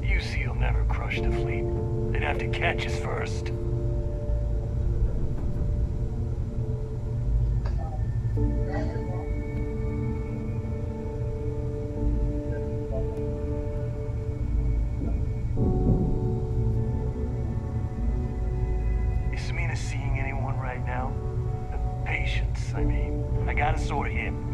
You see, you'll never crush the fleet. They'd have to catch us first. Is Samina seeing anyone right now? Patience, I mean. I gotta sort him.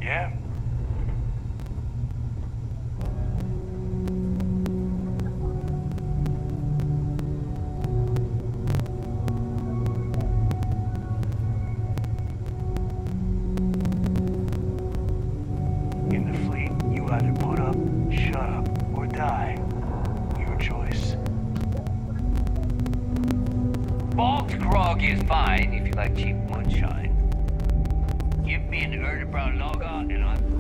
Yeah? In the fleet, you either put up, shut up, or die. Your choice. Balt grog is fine if you like cheap moonshine. Give me an Erdebrow lager and I'm good.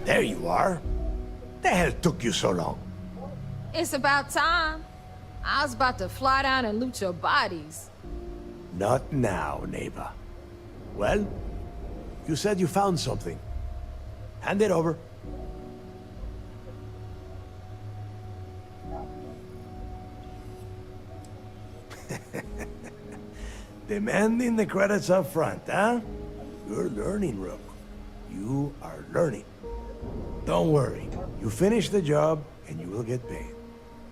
There you are. The hell took you so long? It's about time. I was about to fly down and loot your bodies. Not now, neighbor. Well, you said you found something. Hand it over. Demanding the credits up front, huh? You're learning, Rook. You are learning. Don't worry. You finish the job, and you will get paid.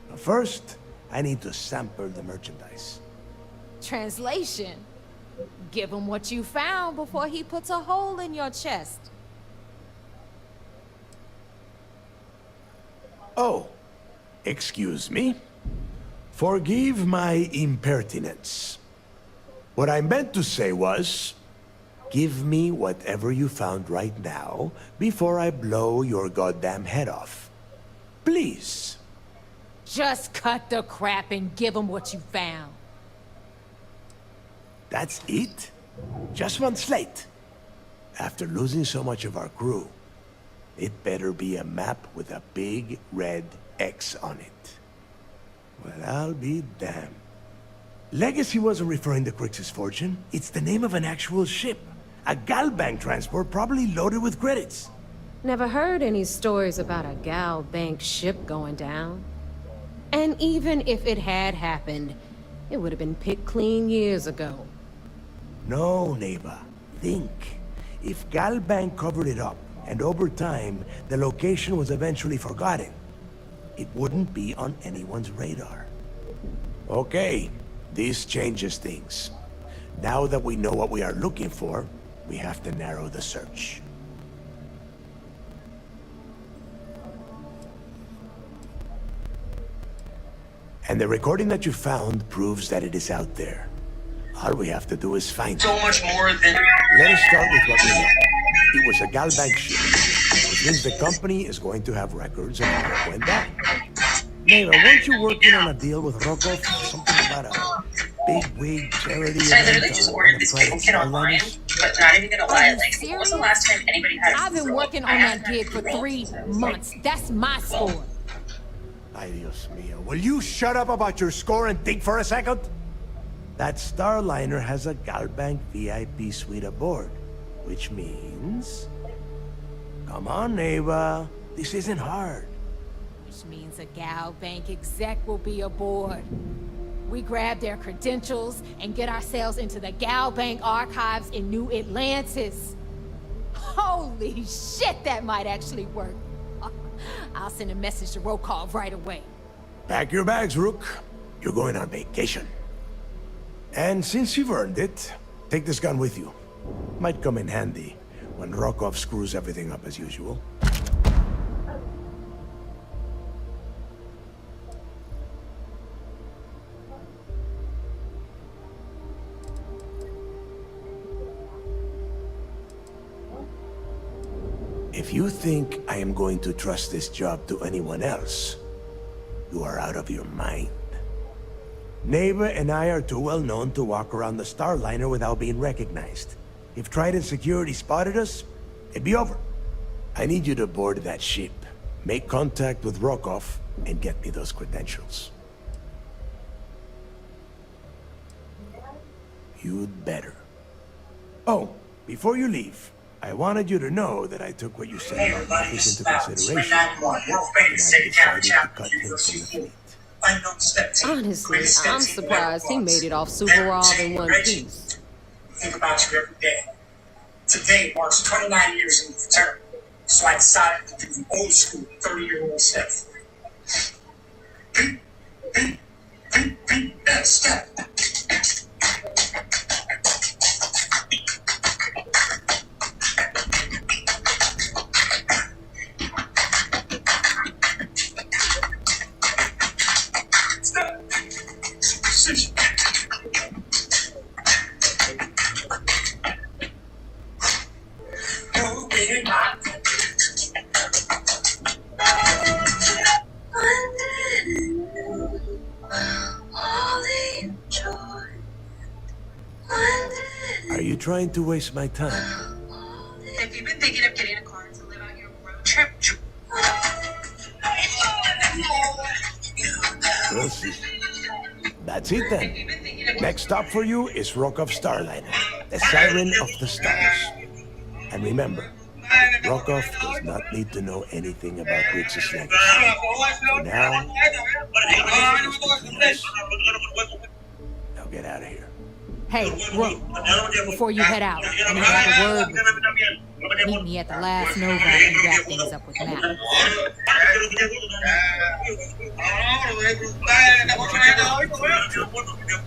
But first, I need to sample the merchandise. Translation. Give him what you found before he puts a hole in your chest. Oh, excuse me. Forgive my impertinence. What I meant to say was, give me whatever you found right now before I blow your goddamn head off. Please. Just cut the crap and give him what you found. That's it? Just one slate. After losing so much of our crew, it better be a map with a big red X on it. Well, I'll be damned. Legacy wasn't referring to Crix's fortune. It's the name of an actual ship. A Galbank transport probably loaded with credits. Never heard any stories about a Gal Bank ship going down. And even if it had happened, it would have been picked clean years ago. No, neighbor. Think. If Galbank covered it up, and over time, the location was eventually forgotten, it wouldn't be on anyone's radar. Okay, This changes things. Now that we know what we are looking for, we have to narrow the search. And the recording that you found proves that it is out there. All we have to do is find it. So much more than. Let us start with what we know. It was a Galbank ship, which means the company is going to have records of how it went down. Neva, weren't you working on a deal with Rokov? Something about a big wig charity So I literally event just on ordered one this of pickle kit Friday's online, Starliners? but not even gonna lie, like, when serious? was the last time anybody had I've been working on that gig for 3 months. That's my score. Ay, Dios mío. Will you shut up about your score and think for a second? That Starliner has a Galbank VIP suite aboard, which means... Come on, Neva. This isn't hard. Which means a Gal Bank exec will be aboard. We grab their credentials and get ourselves into the Gal Bank archives in New Atlantis. Holy shit, that might actually work. I'll send a message to Rokov right away. Pack your bags, Rook. You're going on vacation. And since you've earned it, take this gun with you. Might come in handy when Rokov screws everything up as usual. If you think I am going to trust this job to anyone else, you are out of your mind. Neva and I are too well known to walk around the Starliner without being recognized. If Trident Security spotted us, it'd be over. I need you to board that ship, make contact with Rokov, and get me those credentials. You'd better. Oh, before you leave, I wanted you to know that I took what you said about Marcus into consideration, and I decided to cut him from the fleet. Honestly, I'm surprised he made it off Suvorov in one piece. Think about you every day. Today marks 29 years in the fraternity, so I decided to do the old school 30-year-old step. Step. Are you trying to waste my time? Have you been thinking of getting a car to live out your road trip? We'll see. That's it then. Next stop for you is Rokov Starliner, the siren of the stars. And remember, Rokov does not need to know anything about Ritz's legacy. For now, now get out of here. Hey, Rook, before you head out, I need to have a word with you. Meet me at the last Nova and wrap things up with Matt.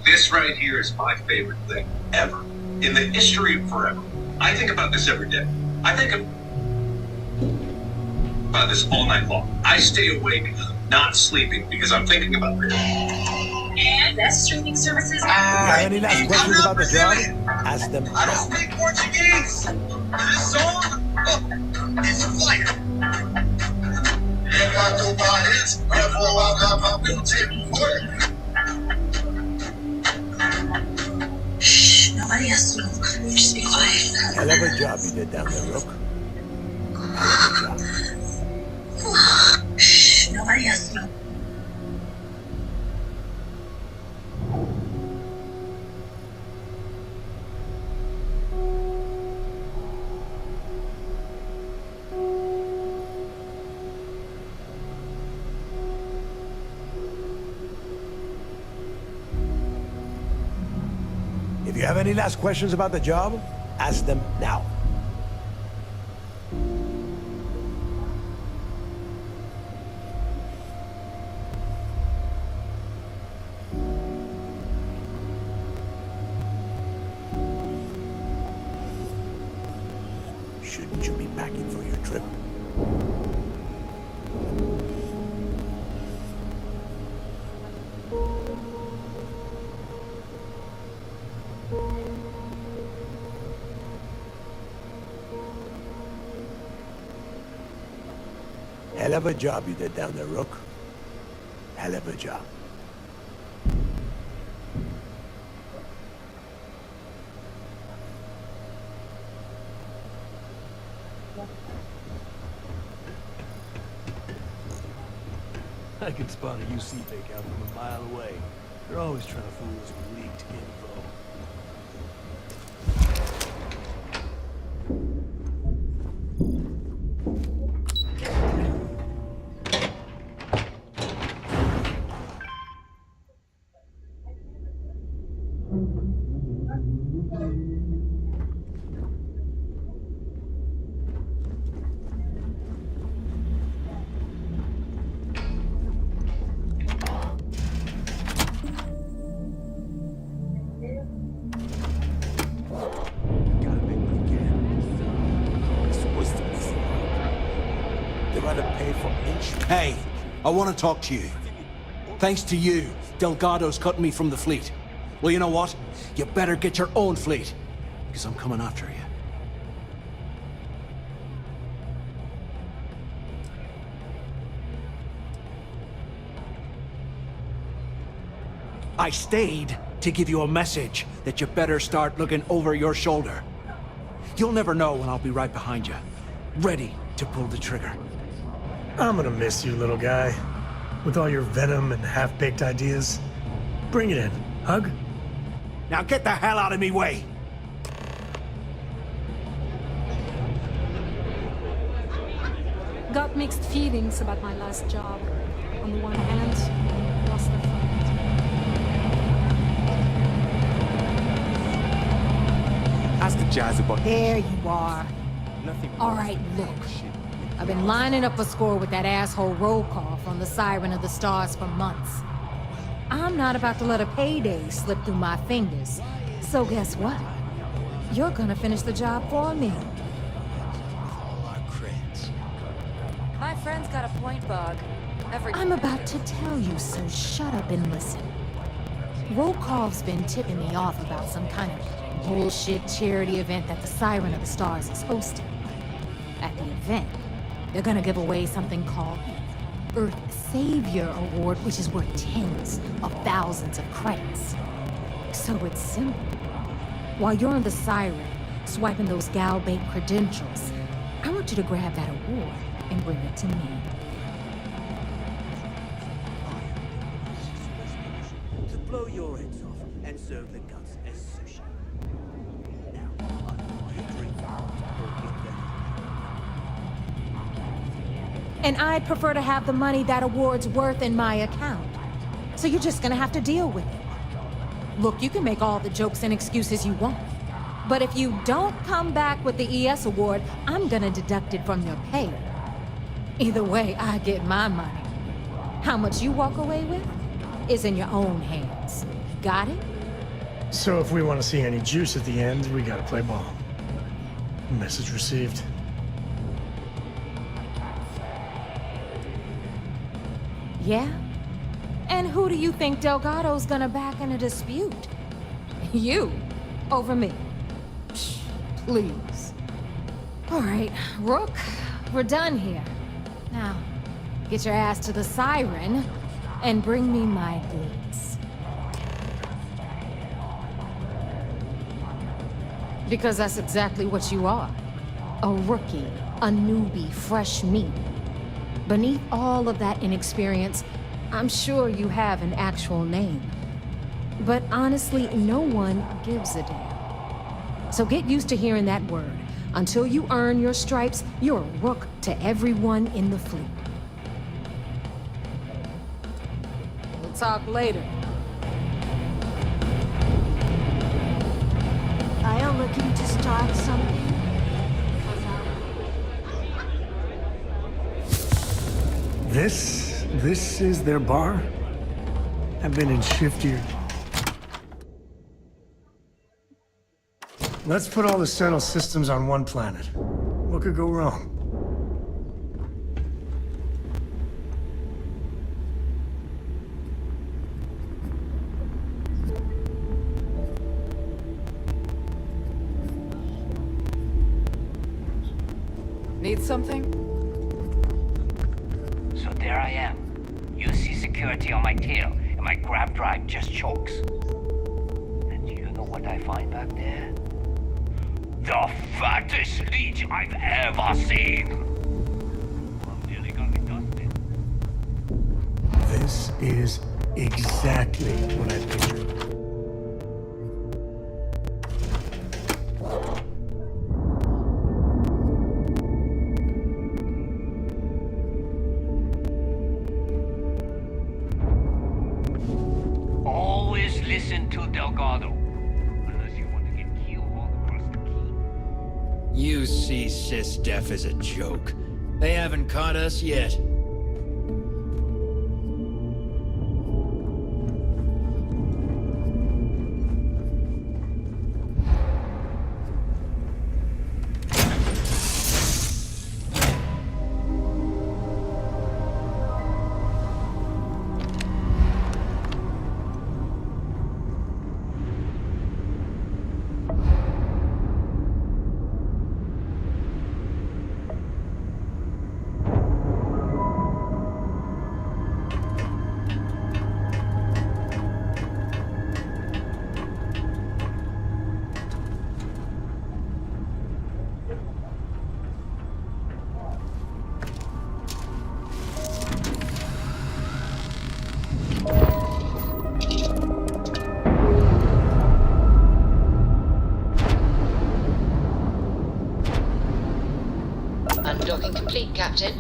This right here is my favorite thing ever. In the history of forever. I think about this every day. I think about this all night long. I stay awake, not sleeping, because I'm thinking about this. And best streaming services. If you have any last questions about the job, ask them I don't now. speak Portuguese. This song is fire. Shh, nobody has to know. Just be quiet. Hell of a job you did down there, Rook. Hell of a job. Shh, nobody has to know. If you have any last questions about the job, ask them now. shouldn't you be packing for your trip? Hell of a job you did down there, Rook. Hell of a job. I can spot a UC fake out from a mile away. They're always trying to fool us with leaked info. Hey, I want to talk to you. Thanks to you, Delgado's cutting me from the fleet. Well, you know what? You better get your own fleet, because I'm coming after you. I stayed to give you a message that you better start looking over your shoulder. You'll never know when I'll be right behind you, ready to pull the trigger. I'm gonna miss you, little guy. With all your venom and half-baked ideas. Bring it in. Hug? Now get the hell out of me way! Got mixed feelings about my last job. On the one hand, lost the fight. Ask the jazz about... There you are. Nothing. All right, look. I've been lining up a score with that asshole roll call from the Siren of the Stars for months. I'm not about to let a payday slip through my fingers. So guess what? You're gonna finish the job for me. My friend's got a point, Bug. I'm about to tell you, so shut up and listen. Roll call's been tipping me off about some kind of bullshit charity event that the Siren of the Stars is hosting. At the event, they're gonna give away something called Earth Savior Award, which is worth tens of thousands of credits. So it's simple. While you're on the Siren, swiping those Gal Bank credentials, I want you to grab that award and bring it to me. To blow your heads off and serve the guts as sushi. Now, And I'd prefer to have the money that award's worth in my account. So you're just gonna have to deal with it. Look, you can make all the jokes and excuses you want. But if you don't come back with the ES award, I'm gonna deduct it from your pay. Either way, I get my money. How much you walk away with is in your own hands. Got it? So if we want to see any juice at the end, we gotta play ball. Message received. Yeah? And who do you think Delgado's gonna back in a dispute? You, over me. Psh, please. All right, Rook, we're done here. Now, get your ass to the Siren and bring me my goods. Because that's exactly what you are. A rookie, a newbie, fresh meat. Beneath all of that inexperience, I'm sure you have an actual name. But honestly, no one gives a damn. So get used to hearing that word. Until you earn your stripes, you're a rook to everyone in the fleet. We'll talk later. Are you looking to start something? This is their bar? I've been in shiftier. Let's put all the settled systems on one planet. What could go wrong? Need something? So there I am. You see security on my tail, and my grab drive just chokes. And do you know what I find back there? The fattest leech I've ever seen! I'm nearly got me dusted. This is exactly what I pictured. Always listen to Delgado. Unless you want to get killed all across the key. You see SysDef as a joke. They haven't caught us yet. Undocking complete, Captain.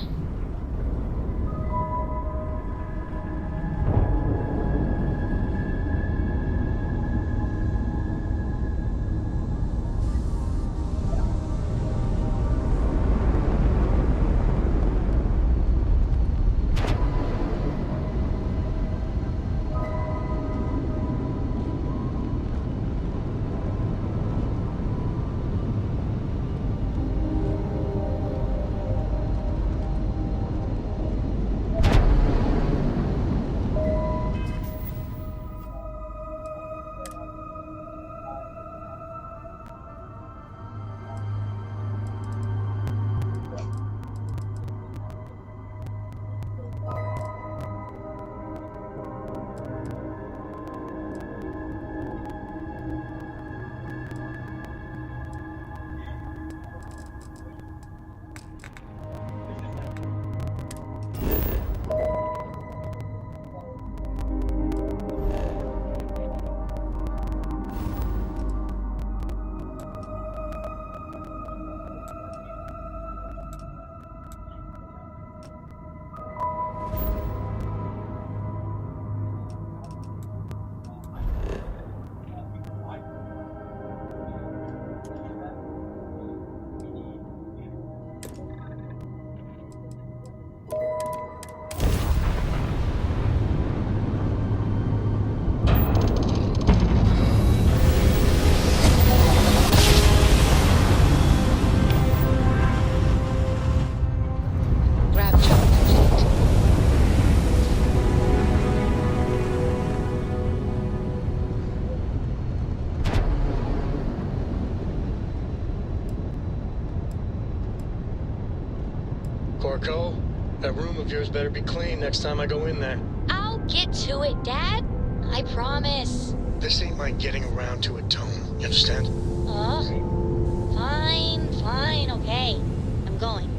Corco, that room of yours better be clean next time I go in there. I'll get to it, Dad. I promise. This ain't my getting around to it, Tone. You understand? Fine, okay. I'm going.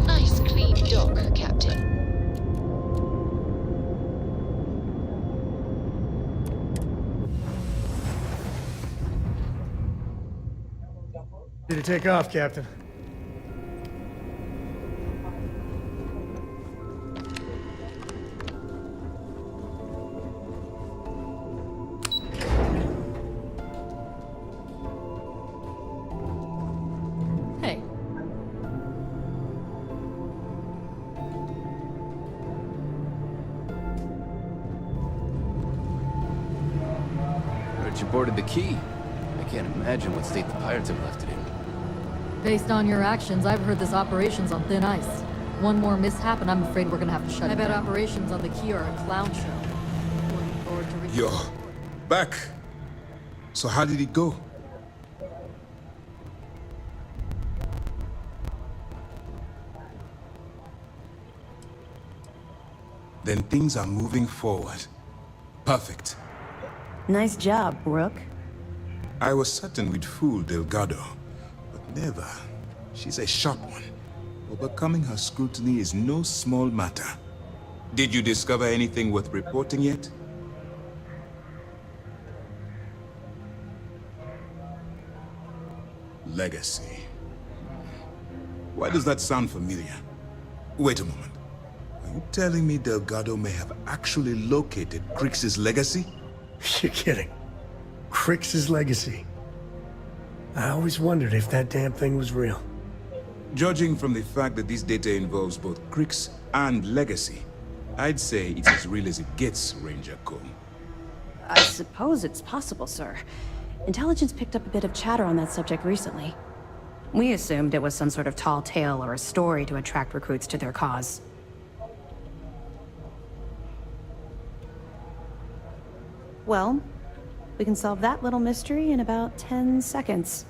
Nice clean dock, Captain. Need to take off, Captain. boarded the key. I can't imagine what state the pirates have left it in. Based on your actions, I've heard this operation's on thin ice. One more mishap and I'm afraid we're gonna have to shut it down. I bet operations on the key are a clown show. Looking forward to You're back. So how did it go? Then things are moving forward. Perfect. Nice job, Brooke. I was certain we'd fool Delgado, but never. She's a sharp one. Overcoming her scrutiny is no small matter. Did you discover anything worth reporting yet? Legacy. Why does that sound familiar? Wait a moment. Are you telling me Delgado may have actually located Crix's legacy? You're kidding. Crix's legacy. I always wondered if that damn thing was real. Judging from the fact that this data involves both Crix and legacy, I'd say it's as real as it gets, Ranger Cole. I suppose it's possible, sir. Intelligence picked up a bit of chatter on that subject recently. We assumed it was some sort of tall tale or a story to attract recruits to their cause. Well, we can solve that little mystery in about 10 seconds.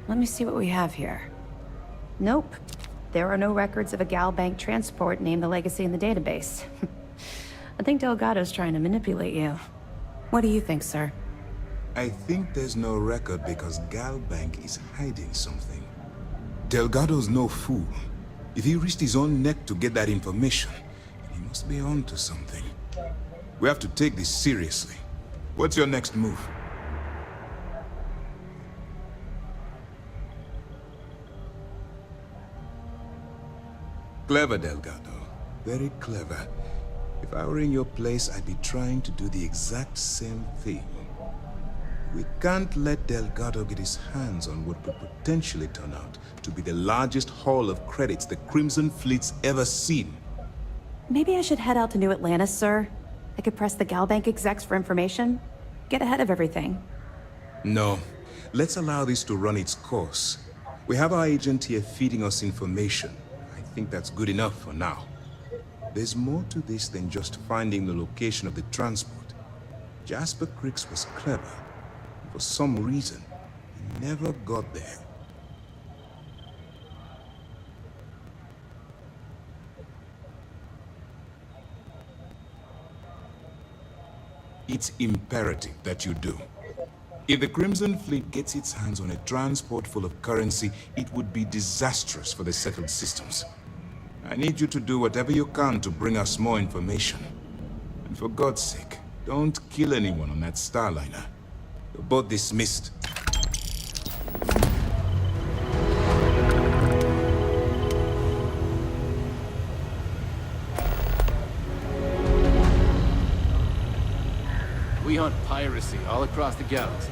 Let me see what we have here. Nope. There are no records of a Gal Bank transport named the Legacy in the database. I think Delgado's trying to manipulate you. What do you think, sir? I think there's no record because Gal Bank is hiding something. Delgado's no fool. If he risked his own neck to get that information, he must be on to something. We have to take this seriously. What's your next move? Clever, Delgado. Very clever. If I were in your place, I'd be trying to do the exact same thing. We can't let Delgado get his hands on what could potentially turn out to be the largest haul of credits the Crimson Fleet's ever seen. Maybe I should head out to New Atlantis, sir. I could press the Gal Bank execs for information. Get ahead of everything. No. Let's allow this to run its course. We have our agent here feeding us information. I think that's good enough for now. There's more to this than just finding the location of the transport. Jasper Crix was clever. For some reason, he never got there. It's imperative that you do. If the Crimson Fleet gets its hands on a transport full of currency, it would be disastrous for the settled systems. I need you to do whatever you can to bring us more information. And for God's sake, don't kill anyone on that Starliner. You're both dismissed. We hunt piracy all across the galaxy.